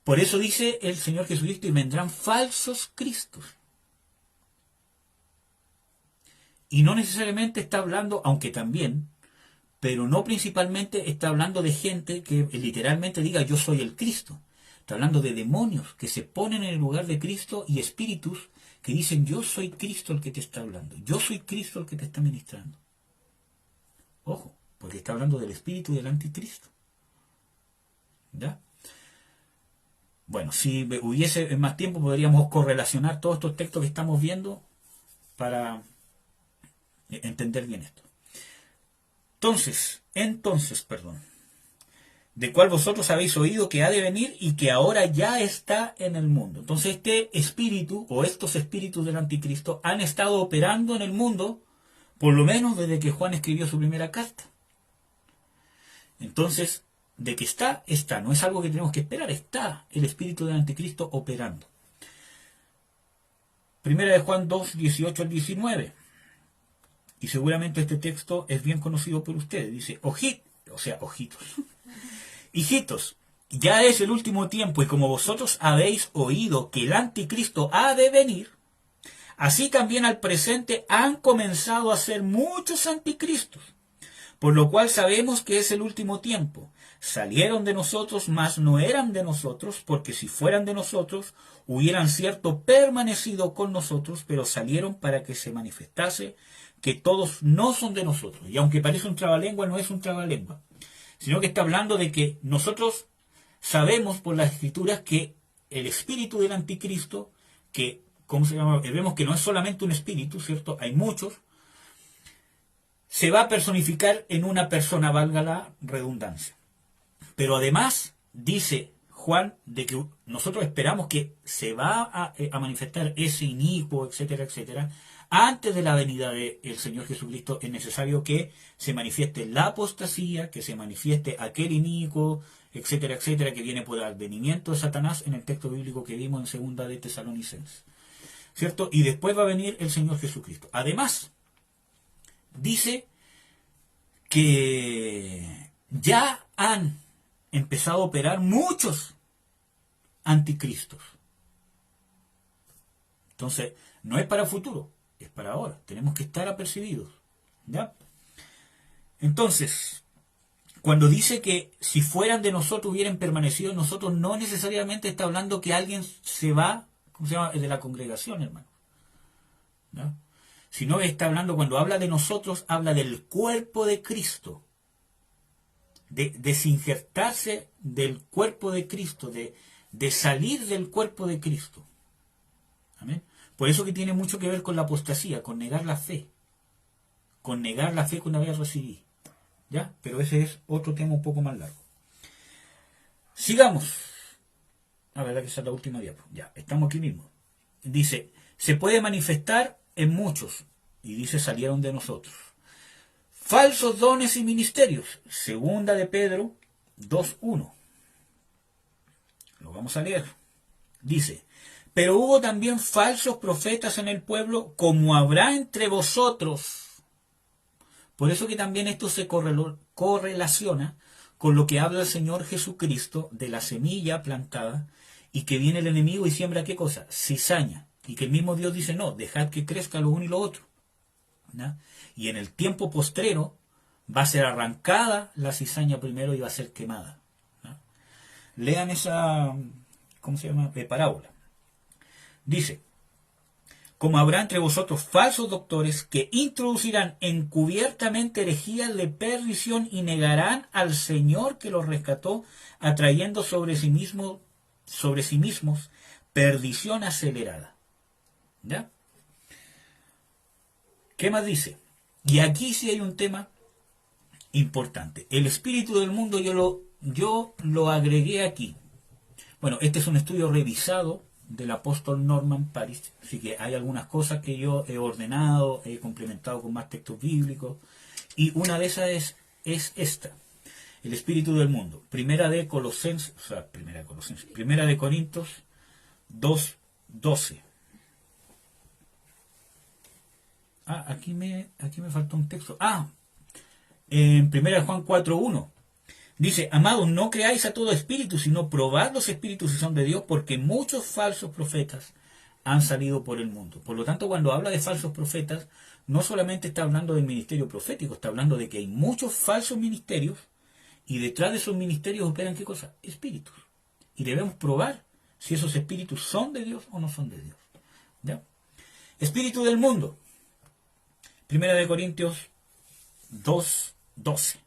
Speaker 1: por eso dice el Señor Jesucristo, y vendrán falsos cristos. Y no necesariamente está hablando, aunque también, pero no principalmente está hablando de gente que literalmente diga yo soy el Cristo. Está hablando de demonios que se ponen en el lugar de Cristo y espíritus que dicen yo soy Cristo el que te está hablando, yo soy Cristo el que te está ministrando. Ojo, porque está hablando del espíritu del anticristo. ¿Ya? Bueno, si hubiese más tiempo podríamos correlacionar todos estos textos que estamos viendo para entender bien esto. Entonces, de cual vosotros habéis oído que ha de venir y que ahora ya está en el mundo. Entonces este espíritu o estos espíritus del anticristo han estado operando en el mundo por lo menos desde que Juan escribió su primera carta. Entonces, de que está, no es algo que tenemos que esperar, está el espíritu del anticristo operando. Primera de Juan 2, 18 al 19. Y seguramente este texto es bien conocido por ustedes. Dice, ojitos. Hijitos, ya es el último tiempo y como vosotros habéis oído que el anticristo ha de venir, así también al presente han comenzado a ser muchos anticristos, por lo cual sabemos que es el último tiempo. Salieron de nosotros, mas no eran de nosotros, porque si fueran de nosotros, hubieran cierto permanecido con nosotros, pero salieron para que se manifestase que todos no son de nosotros. Y aunque parece un trabalengua, no es un trabalengua, sino que está hablando de que nosotros sabemos por las escrituras que el espíritu del anticristo, que, ¿cómo se llama? Vemos que no es solamente un espíritu, ¿cierto? Hay muchos, se va a personificar en una persona, valga la redundancia. Pero además, dice Juan, de que nosotros esperamos que se va a manifestar ese inicuo, etcétera, etcétera. Antes de la venida del Señor Jesucristo es necesario que se manifieste la apostasía, que se manifieste aquel inicuo, etcétera, etcétera, que viene por el advenimiento de Satanás en el texto bíblico que vimos en segunda de Tesalonicenses, ¿cierto? Y después va a venir el Señor Jesucristo. Además, dice que ya han empezado a operar muchos anticristos. Entonces, no es para futuro, es para ahora. Tenemos que estar apercibidos, ¿ya? Entonces, cuando dice que si fueran de nosotros hubieran permanecido en nosotros, no necesariamente está hablando que alguien se va, ¿cómo se llama?, de la congregación, hermano, ¿ya? Sino que está hablando, cuando habla de nosotros, habla del cuerpo de Cristo, de desinjertarse del cuerpo de Cristo, de salir del cuerpo de Cristo. Amén. Por eso que tiene mucho que ver con la apostasía, con negar la fe que una vez recibí. ¿Ya? Pero ese es otro tema un poco más largo. Sigamos. A ver, que esa es la última diapo. Ya, estamos aquí mismo. Dice, se puede manifestar en muchos. Y dice, salieron de nosotros. Falsos dones y ministerios. Segunda de Pedro 2:1. Lo vamos a leer. Dice, pero hubo también falsos profetas en el pueblo, como habrá entre vosotros. Por eso que también esto se correlaciona con lo que habla el Señor Jesucristo de la semilla plantada y que viene el enemigo y siembra ¿qué cosa? Cizaña. Y que el mismo Dios dice, no, dejad que crezca lo uno y lo otro, ¿no? Y en el tiempo postrero va a ser arrancada la cizaña primero y va a ser quemada, ¿no? Lean esa, ¿cómo se llama?, parábola. Dice, como habrá entre vosotros falsos doctores que introducirán encubiertamente herejías de perdición y negarán al Señor que los rescató, atrayendo sobre sí mismos perdición acelerada. ¿Ya? ¿Qué más dice? Y aquí sí hay un tema importante. El espíritu del mundo yo lo agregué aquí. Bueno, este es un estudio revisado del apóstol Norman Paris, así que hay algunas cosas que yo he ordenado, he complementado con más textos bíblicos, y una de esas es esta, el espíritu del mundo. Primera de Corintios 2:12. Aquí me faltó un texto. En 1 Juan 4:1. Dice, amados, no creáis a todo espíritu, sino probad los espíritus si son de Dios, porque muchos falsos profetas han salido por el mundo. Por lo tanto, cuando habla de falsos profetas, no solamente está hablando del ministerio profético, está hablando de que hay muchos falsos ministerios, y detrás de esos ministerios operan ¿qué cosa? Espíritus. Y debemos probar si esos espíritus son de Dios o no son de Dios. ¿Ya? Espíritu del mundo. 1 Corintios 2:12.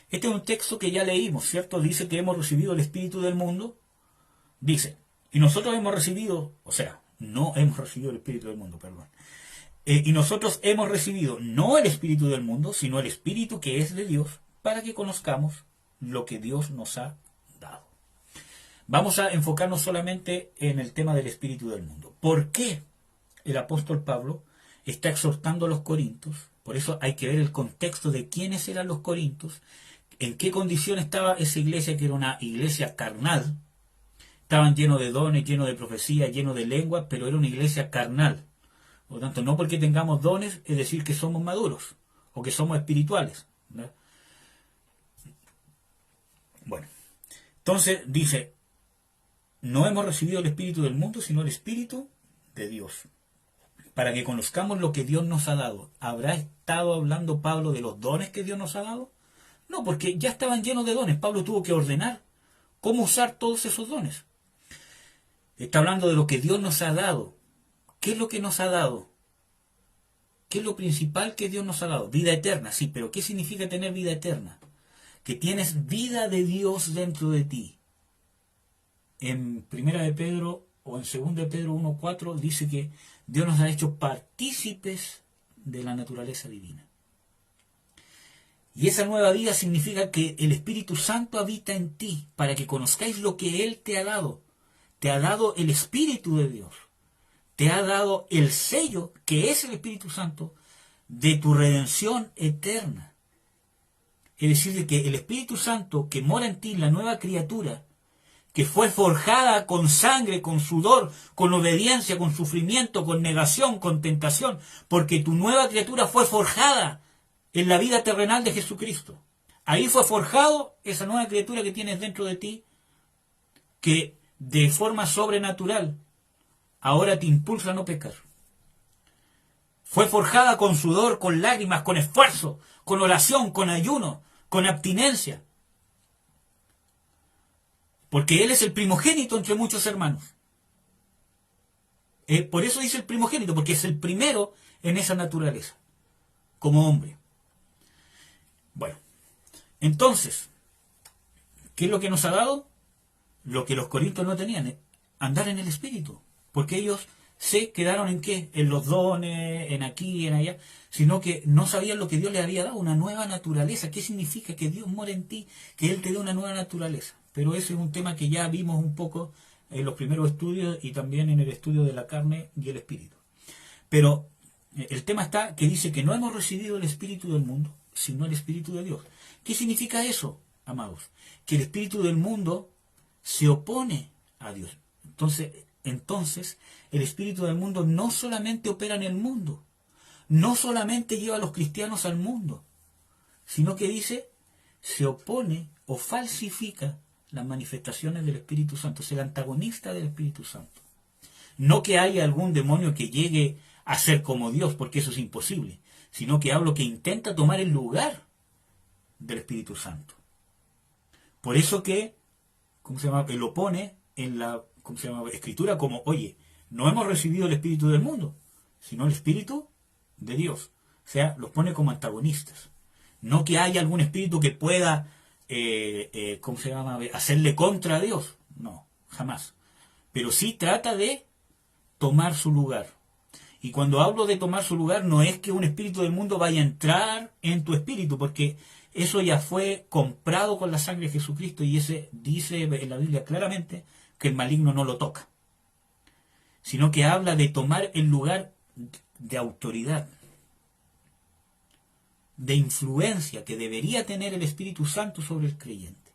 Speaker 1: Este es un texto que ya leímos, ¿cierto? Dice que hemos recibido el espíritu del mundo. Dice, y nosotros hemos recibido, no hemos recibido el espíritu del mundo, perdón. Y nosotros hemos recibido no el espíritu del mundo, sino el espíritu que es de Dios, para que conozcamos lo que Dios nos ha dado. Vamos a enfocarnos solamente en el tema del espíritu del mundo. ¿Por qué el apóstol Pablo está exhortando a los corintios? Por eso hay que ver el contexto de quiénes eran los corintios, en qué condición estaba esa iglesia, que era una iglesia carnal. Estaban llenos de dones, llenos de profecía, llenos de lengua, pero era una iglesia carnal. Por lo tanto, no porque tengamos dones es decir que somos maduros o que somos espirituales, ¿no? Bueno, entonces dice, no hemos recibido el espíritu del mundo, sino el espíritu de Dios, para que conozcamos lo que Dios nos ha dado. ¿Habrá estado hablando Pablo de los dones que Dios nos ha dado? No, porque ya estaban llenos de dones. Pablo tuvo que ordenar cómo usar todos esos dones. Está hablando de lo que Dios nos ha dado. ¿Qué es lo que nos ha dado? ¿Qué es lo principal que Dios nos ha dado? Vida eterna, sí, pero ¿qué significa tener vida eterna? Que tienes vida de Dios dentro de ti. En 1 de Pedro o en 2 de Pedro 1:4 dice que Dios nos ha hecho partícipes de la naturaleza divina. Y esa nueva vida significa que el Espíritu Santo habita en ti para que conozcáis lo que Él te ha dado. Te ha dado el Espíritu de Dios. Te ha dado el sello, que es el Espíritu Santo, de tu redención eterna. Es decir, que el Espíritu Santo que mora en ti, la nueva criatura, que fue forjada con sangre, con sudor, con obediencia, con sufrimiento, con negación, con tentación, porque tu nueva criatura fue forjada en la vida terrenal de Jesucristo. Ahí fue forjado esa nueva criatura que tienes dentro de ti, que de forma sobrenatural ahora te impulsa a no pecar. Fue forjada con sudor, con lágrimas, con esfuerzo, con oración, con ayuno, con abstinencia. Porque Él es el primogénito entre muchos hermanos. Por eso dice el primogénito, porque es el primero en esa naturaleza, como hombre. Bueno, entonces, ¿qué es lo que nos ha dado? Lo que los corintios no tenían, andar en el Espíritu. Porque ellos se quedaron en qué, en los dones, en aquí, en allá, sino que no sabían lo que Dios les había dado, una nueva naturaleza. ¿Qué significa que Dios mora en ti? Que Él te dé una nueva naturaleza. Pero ese es un tema que ya vimos un poco en los primeros estudios y también en el estudio de la carne y el espíritu. Pero el tema está que dice que no hemos recibido el espíritu del mundo, sino el espíritu de Dios. ¿Qué significa eso, amados? Que el espíritu del mundo se opone a Dios. Entonces, el espíritu del mundo no solamente opera en el mundo, no solamente lleva a los cristianos al mundo, sino que dice, se opone o falsifica las manifestaciones del Espíritu Santo, es el antagonista del Espíritu Santo. No que haya algún demonio que llegue a ser como Dios, porque eso es imposible, sino que hablo que intenta tomar el lugar del Espíritu Santo. Por eso que, él lo pone en la Escritura como, oye, no hemos recibido el Espíritu del mundo, sino el Espíritu de Dios. O sea, los pone como antagonistas. No que haya algún espíritu que pueda, ¿cómo se llama?, hacerle contra a Dios. No, jamás. Pero sí trata de tomar su lugar. Y cuando hablo de tomar su lugar, no es que un espíritu del mundo vaya a entrar en tu espíritu, porque eso ya fue comprado con la sangre de Jesucristo, y ese dice en la Biblia claramente que el maligno no lo toca, sino que habla de tomar el lugar de autoridad, de influencia que debería tener el Espíritu Santo sobre el creyente,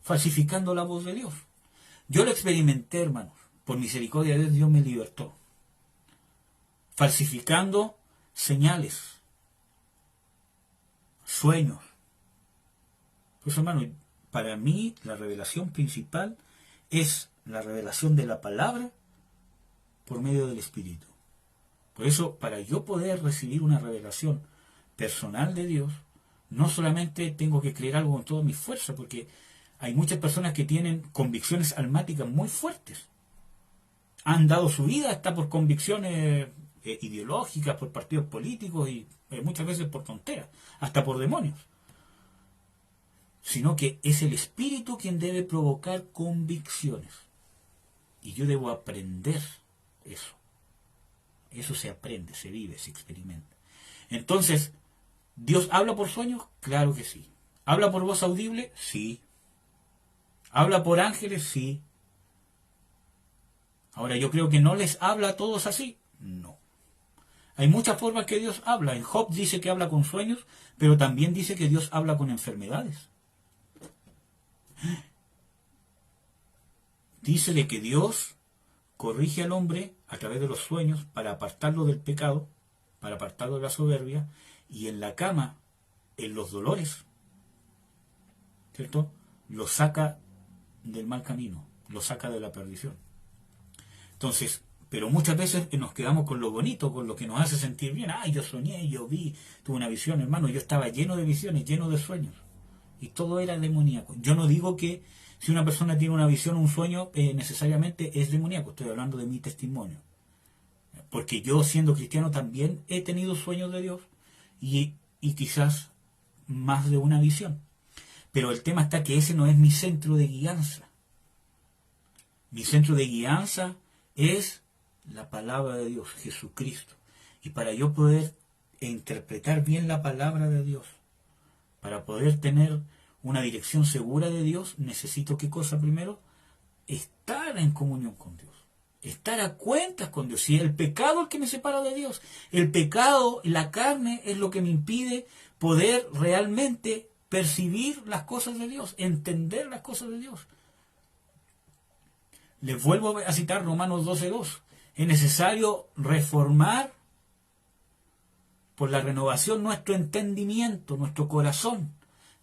Speaker 1: falsificando la voz de Dios. Yo lo experimenté, hermanos. Por misericordia de Dios, Dios me libertó. Falsificando señales, sueños. Pues, hermano, para mí la revelación principal es la revelación de la palabra por medio del Espíritu. Por eso, para yo poder recibir una revelación personal de Dios, no solamente tengo que creer algo con toda mi fuerza, porque hay muchas personas que tienen convicciones almáticas muy fuertes. Han dado su vida hasta por convicciones ideológicas, por partidos políticos y muchas veces por tonteras, hasta por demonios. Sino que es el Espíritu quien debe provocar convicciones. Y yo debo aprender eso. Eso se aprende, se vive, se experimenta. Entonces, ¿Dios habla por sueños? Claro que sí. ¿Habla por voz audible? Sí. ¿Habla por ángeles? Sí. Ahora, yo creo que no les habla a todos así. No. Hay muchas formas que Dios habla. En Job dice que habla con sueños, pero también dice que Dios habla con enfermedades. Dice de que Dios corrige al hombre a través de los sueños para apartarlo del pecado, para apartarlo de la soberbia, y en la cama, en los dolores, ¿cierto?, lo saca del mal camino, lo saca de la perdición. Entonces, pero muchas veces nos quedamos con lo bonito, con lo que nos hace sentir bien. Ay, yo soñé, yo vi, tuve una visión, hermano, yo estaba lleno de visiones, lleno de sueños, y todo era demoníaco. Yo no digo que si una persona tiene una visión o un sueño, necesariamente es demoníaco. Estoy hablando de mi testimonio. Porque yo, siendo cristiano, también he tenido sueños de Dios y quizás más de una visión. Pero el tema está que ese no es mi centro de guianza. Mi centro de guianza es la palabra de Dios, Jesucristo. Y para yo poder interpretar bien la palabra de Dios, para poder tener una dirección segura de Dios, necesito, ¿qué cosa primero? Estar en comunión con Dios. Estar a cuentas con Dios. Si el pecado es el que me separa de Dios, el pecado, la carne, es lo que me impide poder realmente percibir las cosas de Dios, entender las cosas de Dios. Les vuelvo a citar Romanos 12:2. Es necesario reformar por la renovación nuestro entendimiento, nuestro corazón.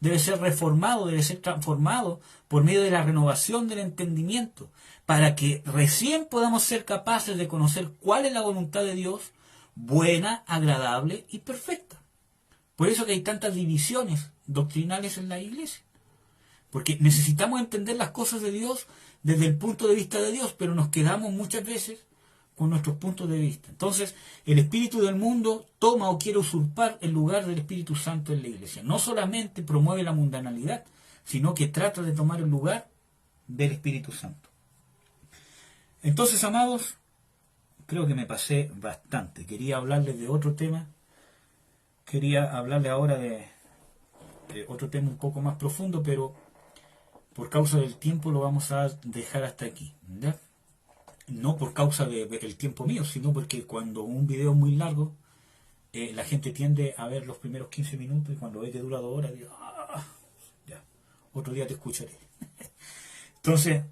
Speaker 1: Debe ser reformado, debe ser transformado por medio de la renovación del entendimiento, para que recién podamos ser capaces de conocer cuál es la voluntad de Dios, buena, agradable y perfecta. Por eso que hay tantas divisiones doctrinales en la iglesia, porque necesitamos entender las cosas de Dios desde el punto de vista de Dios, pero nos quedamos muchas veces con nuestros puntos de vista. Entonces, el espíritu del mundo toma o quiere usurpar el lugar del Espíritu Santo en la iglesia. No solamente promueve la mundanalidad, sino que trata de tomar el lugar del Espíritu Santo. Entonces, amados, creo que me pasé bastante. Quería hablarles de otro tema. Quería hablarles ahora de otro tema un poco más profundo, pero por causa del tiempo lo vamos a dejar hasta aquí, ¿ya? No por causa del tiempo mío, sino porque cuando un video es muy largo, la gente tiende a ver los primeros 15 minutos y cuando ve que dura 2 horas, digo, ya, otro día te escucharé. Entonces,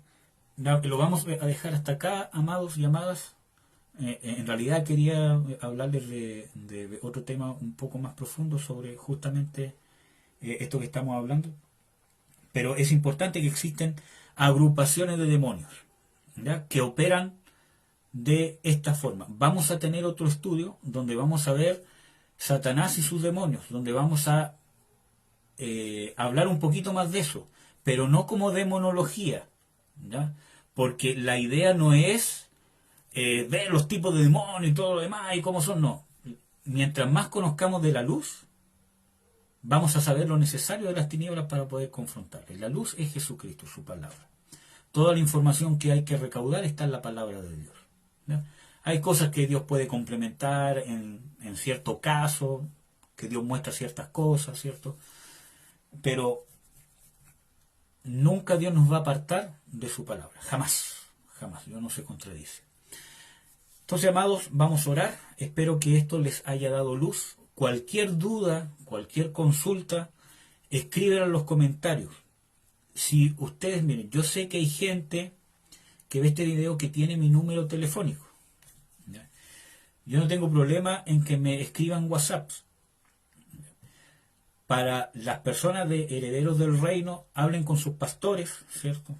Speaker 1: lo vamos a dejar hasta acá, amados y amadas. En realidad quería hablarles de otro tema un poco más profundo sobre justamente esto que estamos hablando. Pero es importante que existen agrupaciones de demonios, ¿ya?, que operan de esta forma. Vamos a tener otro estudio donde vamos a ver Satanás y sus demonios, donde vamos a hablar un poquito más de eso, pero no como demonología, ¿ya?, porque la idea no es ver los tipos de demonios y todo lo demás y cómo son, no. Mientras más conozcamos de la luz, vamos a saber lo necesario de las tinieblas para poder confrontarlas. La luz es Jesucristo, su palabra. Toda la información que hay que recaudar está en la palabra de Dios, ¿ya? Hay cosas que Dios puede complementar en cierto caso, que Dios muestra ciertas cosas, ¿cierto? Pero nunca Dios nos va a apartar de su palabra, jamás, jamás, Dios no se contradice. Entonces, amados, vamos a orar. Espero que esto les haya dado luz. Cualquier duda, cualquier consulta, escríbela en los comentarios. Si ustedes, miren, yo sé que hay gente que ve este video que tiene mi número telefónico, ¿ya? Yo no tengo problema en que me escriban WhatsApp. Para las personas de herederos del reino, hablen con sus pastores, ¿cierto?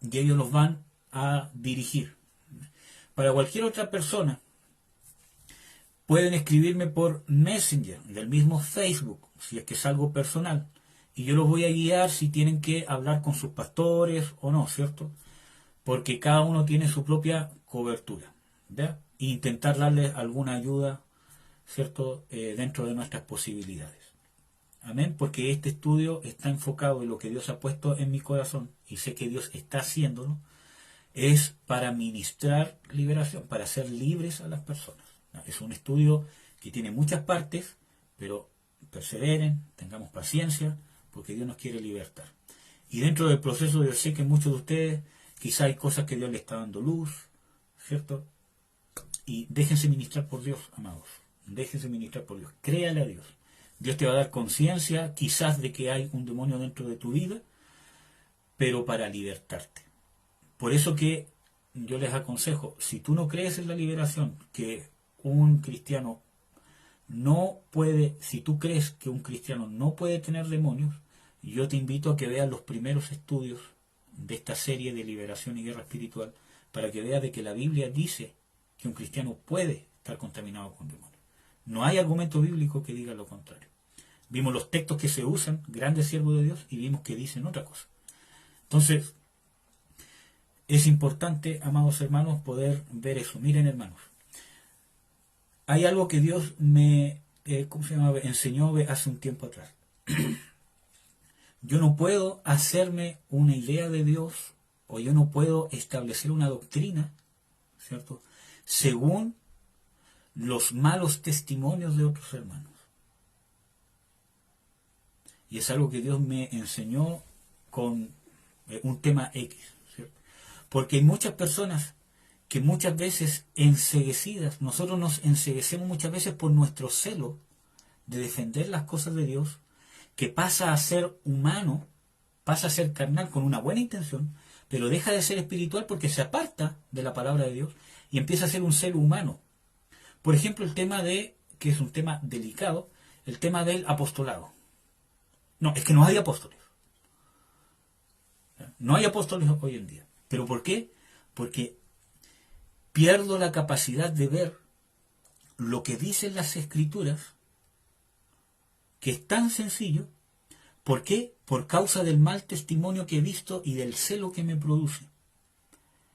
Speaker 1: Y ellos los van a dirigir. Para cualquier otra persona, pueden escribirme por Messenger, del mismo Facebook, si es que es algo personal. Y yo los voy a guiar si tienen que hablar con sus pastores o no, ¿cierto? Porque cada uno tiene su propia cobertura, ¿ya? E intentar darles alguna ayuda, ¿cierto? Dentro de nuestras posibilidades. Amén, porque este estudio está enfocado en lo que Dios ha puesto en mi corazón, y sé que Dios está haciéndolo, es para ministrar liberación, para hacer libres a las personas. Es un estudio que tiene muchas partes, pero perseveren, tengamos paciencia, porque Dios nos quiere libertar. Y dentro del proceso yo sé que muchos de ustedes, quizá hay cosas que Dios le está dando luz, ¿cierto? Y déjense ministrar por Dios, amados. Déjense ministrar por Dios. Créale a Dios. Dios te va a dar conciencia, quizás, de que hay un demonio dentro de tu vida, pero para libertarte. Por eso que yo les aconsejo, si tú no crees en la liberación, que un cristiano no puede, si tú crees que un cristiano no puede tener demonios, yo te invito a que veas los primeros estudios de esta serie de liberación y guerra espiritual, para que veas de que la Biblia dice que un cristiano puede estar contaminado con demonios. No hay argumento bíblico que diga lo contrario. Vimos los textos que se usan, grandes siervos de Dios, y vimos que dicen otra cosa. Entonces, es importante, amados hermanos, poder ver eso. Miren, hermanos, hay algo que Dios me enseñó hace un tiempo atrás. Yo no puedo hacerme una idea de Dios, o yo no puedo establecer una doctrina, ¿cierto?, según los malos testimonios de otros hermanos. Y es algo que Dios me enseñó con un tema X, ¿cierto? Porque hay muchas personas que muchas veces enceguecidas, nosotros nos enceguecemos muchas veces por nuestro celo de defender las cosas de Dios, que pasa a ser humano, pasa a ser carnal con una buena intención, pero deja de ser espiritual porque se aparta de la palabra de Dios y empieza a ser un celo humano. Por ejemplo, el tema que es un tema delicado, el tema del apostolado. No, es que no hay apóstoles. No hay apóstoles hoy en día. ¿Pero por qué? Porque pierdo la capacidad de ver lo que dicen las Escrituras, que es tan sencillo. ¿Por qué? Por causa del mal testimonio que he visto y del celo que me produce.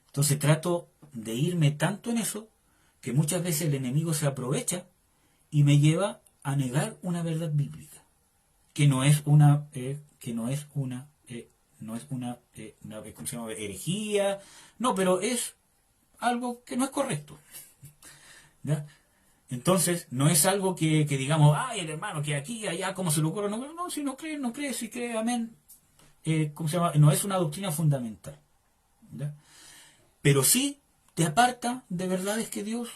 Speaker 1: Entonces trato de irme tanto en eso, que muchas veces el enemigo se aprovecha y me lleva a negar una verdad bíblica, que no es una ¿cómo se llama?, herejía, no, pero es algo que no es correcto, ¿ya? Entonces, no es algo que digamos, ay, el hermano, que aquí, allá, ¿cómo se lo ocurre? No, si no cree, no cree, si cree, amén. ¿Cómo se llama? No es una doctrina fundamental, ¿ya? Pero sí te aparta de verdades que Dios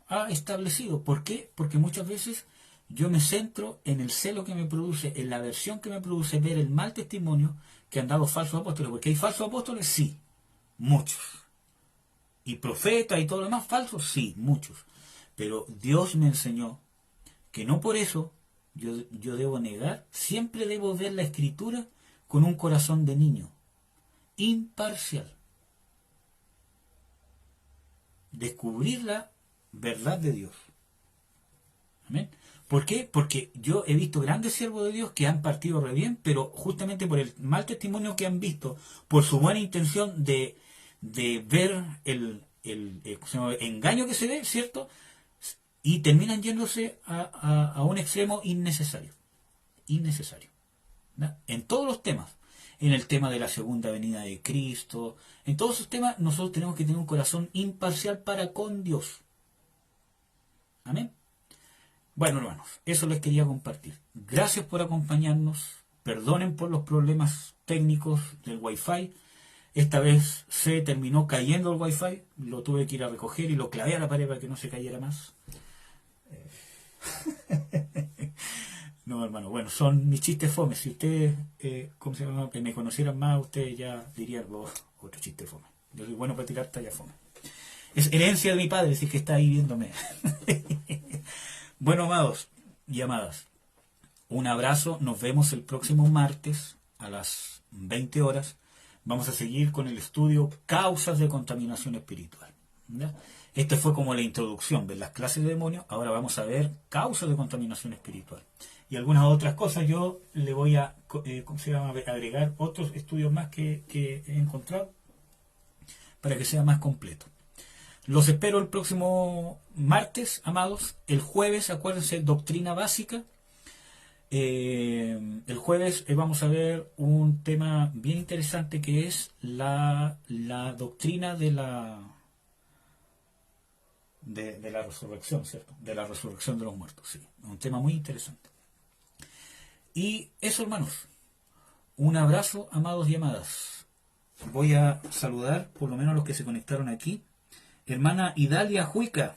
Speaker 1: ha establecido. ¿Por qué? Porque muchas veces yo me centro en el celo que me produce, en la aversión que me produce ver el mal testimonio que han dado falsos apóstoles. Porque hay falsos apóstoles, sí, muchos. Y profetas y todo lo demás, falsos, sí, muchos. Pero Dios me enseñó que no por eso yo debo negar, siempre debo ver la Escritura con un corazón de niño, imparcial. Descubrir la verdad de Dios. ¿Amén? ¿Por qué? Porque yo he visto grandes siervos de Dios que han partido re bien, pero justamente por el mal testimonio que han visto, por su buena intención de ver engaño que se ve, ¿cierto? Y terminan yéndose a un extremo innecesario. Innecesario. ¿No? En todos los temas. En el tema de la segunda venida de Cristo. En todos esos temas nosotros tenemos que tener un corazón imparcial para con Dios. Amén. Bueno, hermanos, eso les quería compartir. Gracias por acompañarnos. Perdonen por los problemas técnicos del Wi-Fi. Esta vez se terminó cayendo el Wi-Fi. Lo tuve que ir a recoger y lo clavé a la pared para que no se cayera más. No, hermano, bueno, son mis chistes fome. Si ustedes, ¿cómo se llama? Que me conocieran más, ustedes ya dirían, otro chiste fome. Yo soy bueno para tirar talla fome. Es herencia de mi padre, decir que está ahí viéndome. Bueno, amados y amadas, un abrazo. Nos vemos el próximo martes a las 20 horas. Vamos a seguir con el estudio Causas de Contaminación Espiritual. ¿Ya? Este fue como la introducción de las clases de demonios. Ahora vamos a ver causas de contaminación espiritual. Y algunas otras cosas yo le voy a agregar otros estudios más que he encontrado para que sea más completo. Los espero el próximo martes, amados. El jueves, acuérdense, doctrina básica. El jueves vamos a ver un tema bien interesante que es la doctrina de la resurrección, ¿cierto? De la resurrección de los muertos, sí. Un tema muy interesante. Y eso, hermanos. Un abrazo, amados y amadas. Voy a saludar por lo menos a los que se conectaron aquí. Hermana Idalia Juica.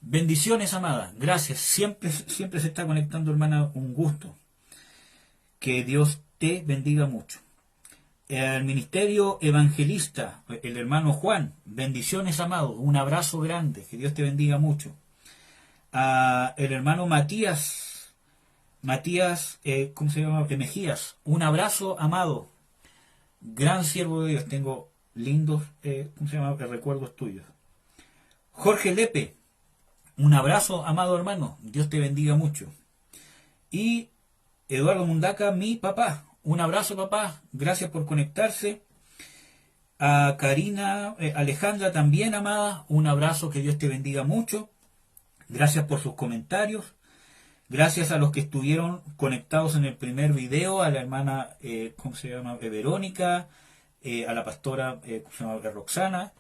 Speaker 1: Bendiciones, amada. Gracias. Siempre se está conectando, hermana. Un gusto. Que Dios te bendiga mucho. El ministerio evangelista, el hermano Juan. Bendiciones, amado. Un abrazo grande. Que Dios te bendiga mucho. El hermano Matías, ¿cómo se llama? Mejías. Un abrazo, amado. Gran siervo de Dios. Tengo lindos, recuerdos tuyos. Jorge Lepe. Un abrazo, amado hermano. Dios te bendiga mucho. Y Eduardo Mundaca, mi papá. Un abrazo, papá. Gracias por conectarse. A Karina, Alejandra también, amada. Un abrazo, que Dios te bendiga mucho. Gracias por sus comentarios. Gracias a los que estuvieron conectados en el primer video. A la hermana, Verónica. A la pastora, Roxana.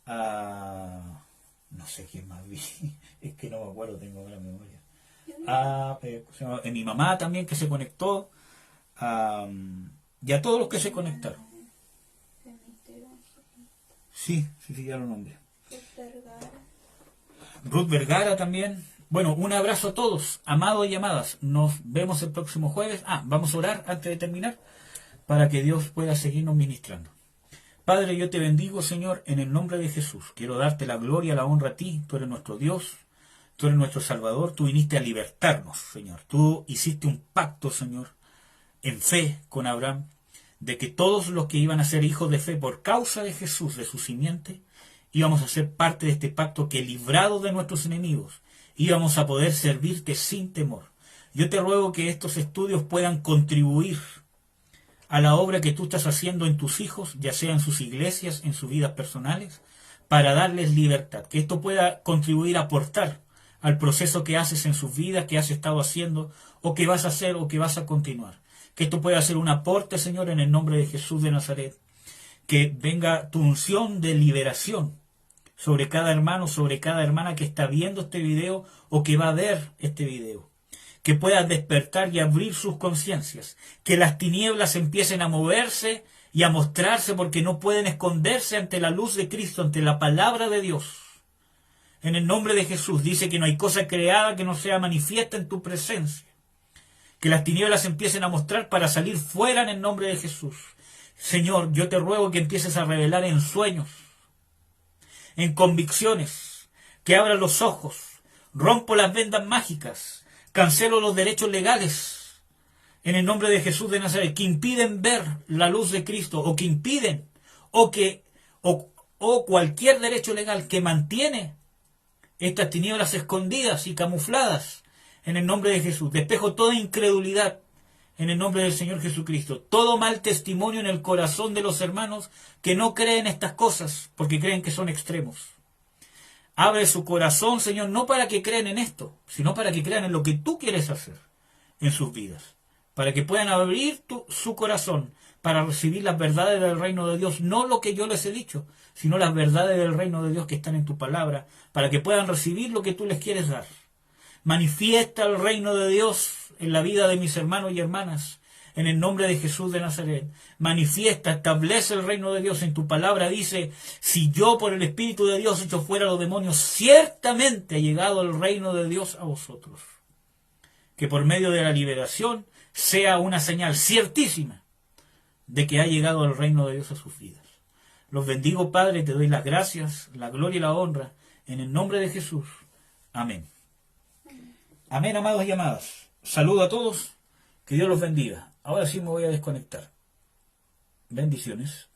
Speaker 1: No sé quién más vi. Es que no me acuerdo, tengo mala memoria. Mi mamá también que se conectó. Y a todos los que se conectaron. Sí, ya lo nombré. Ruth Vergara también. Bueno, un abrazo a todos, amados y amadas. Nos vemos el próximo jueves. Vamos a orar antes de terminar para que Dios pueda seguirnos ministrando. Padre, yo te bendigo, Señor, en el nombre de Jesús. Quiero darte la gloria, la honra a ti. Tú eres nuestro Dios, tú eres nuestro Salvador. Tú viniste a libertarnos, Señor. Tú hiciste un pacto, Señor, en fe con Abraham, de que todos los que iban a ser hijos de fe por causa de Jesús, de su simiente, íbamos a ser parte de este pacto que, librados de nuestros enemigos, íbamos a poder servirte sin temor. Yo te ruego que estos estudios puedan contribuir a la obra que tú estás haciendo en tus hijos, ya sea en sus iglesias, en sus vidas personales, para darles libertad. Que esto pueda contribuir a aportar al proceso que haces en sus vidas, que has estado haciendo, o que vas a hacer, o que vas a continuar. Que esto pueda ser un aporte, Señor, en el nombre de Jesús de Nazaret. Que venga tu unción de liberación sobre cada hermano, sobre cada hermana que está viendo este video o que va a ver este video. Que puedan despertar y abrir sus conciencias, que las tinieblas empiecen a moverse y a mostrarse, porque no pueden esconderse ante la luz de Cristo, ante la palabra de Dios. En el nombre de Jesús dice que no hay cosa creada que no sea manifiesta en tu presencia. Que las tinieblas empiecen a mostrar para salir fuera en el nombre de Jesús. Señor, yo te ruego que empieces a revelar en sueños, en convicciones, que abras los ojos, rompo las vendas mágicas, cancelo los derechos legales en el nombre de Jesús de Nazaret que impiden ver la luz de Cristo, o que impiden, o cualquier derecho legal que mantiene estas tinieblas escondidas y camufladas en el nombre de Jesús. Despejo toda incredulidad en el nombre del Señor Jesucristo, todo mal testimonio en el corazón de los hermanos que no creen estas cosas, porque creen que son extremos. Abre su corazón, Señor, no para que crean en esto, sino para que crean en lo que tú quieres hacer en sus vidas, para que puedan abrir su corazón para recibir las verdades del reino de Dios, no lo que yo les he dicho, sino las verdades del reino de Dios que están en tu palabra, para que puedan recibir lo que tú les quieres dar. Manifiesta el reino de Dios en la vida de mis hermanos y hermanas, en el nombre de Jesús de Nazaret. Manifiesta, establece el reino de Dios. En tu palabra dice, si yo por el Espíritu de Dios echo fuera a los demonios, ciertamente ha llegado el reino de Dios a vosotros. Que por medio de la liberación sea una señal ciertísima de que ha llegado el reino de Dios a sus vidas. Los bendigo, Padre, te doy las gracias, la gloria y la honra, en el nombre de Jesús. Amén. Amén, amados y amadas. Saludo a todos, que Dios los bendiga. Ahora sí me voy a desconectar. Bendiciones.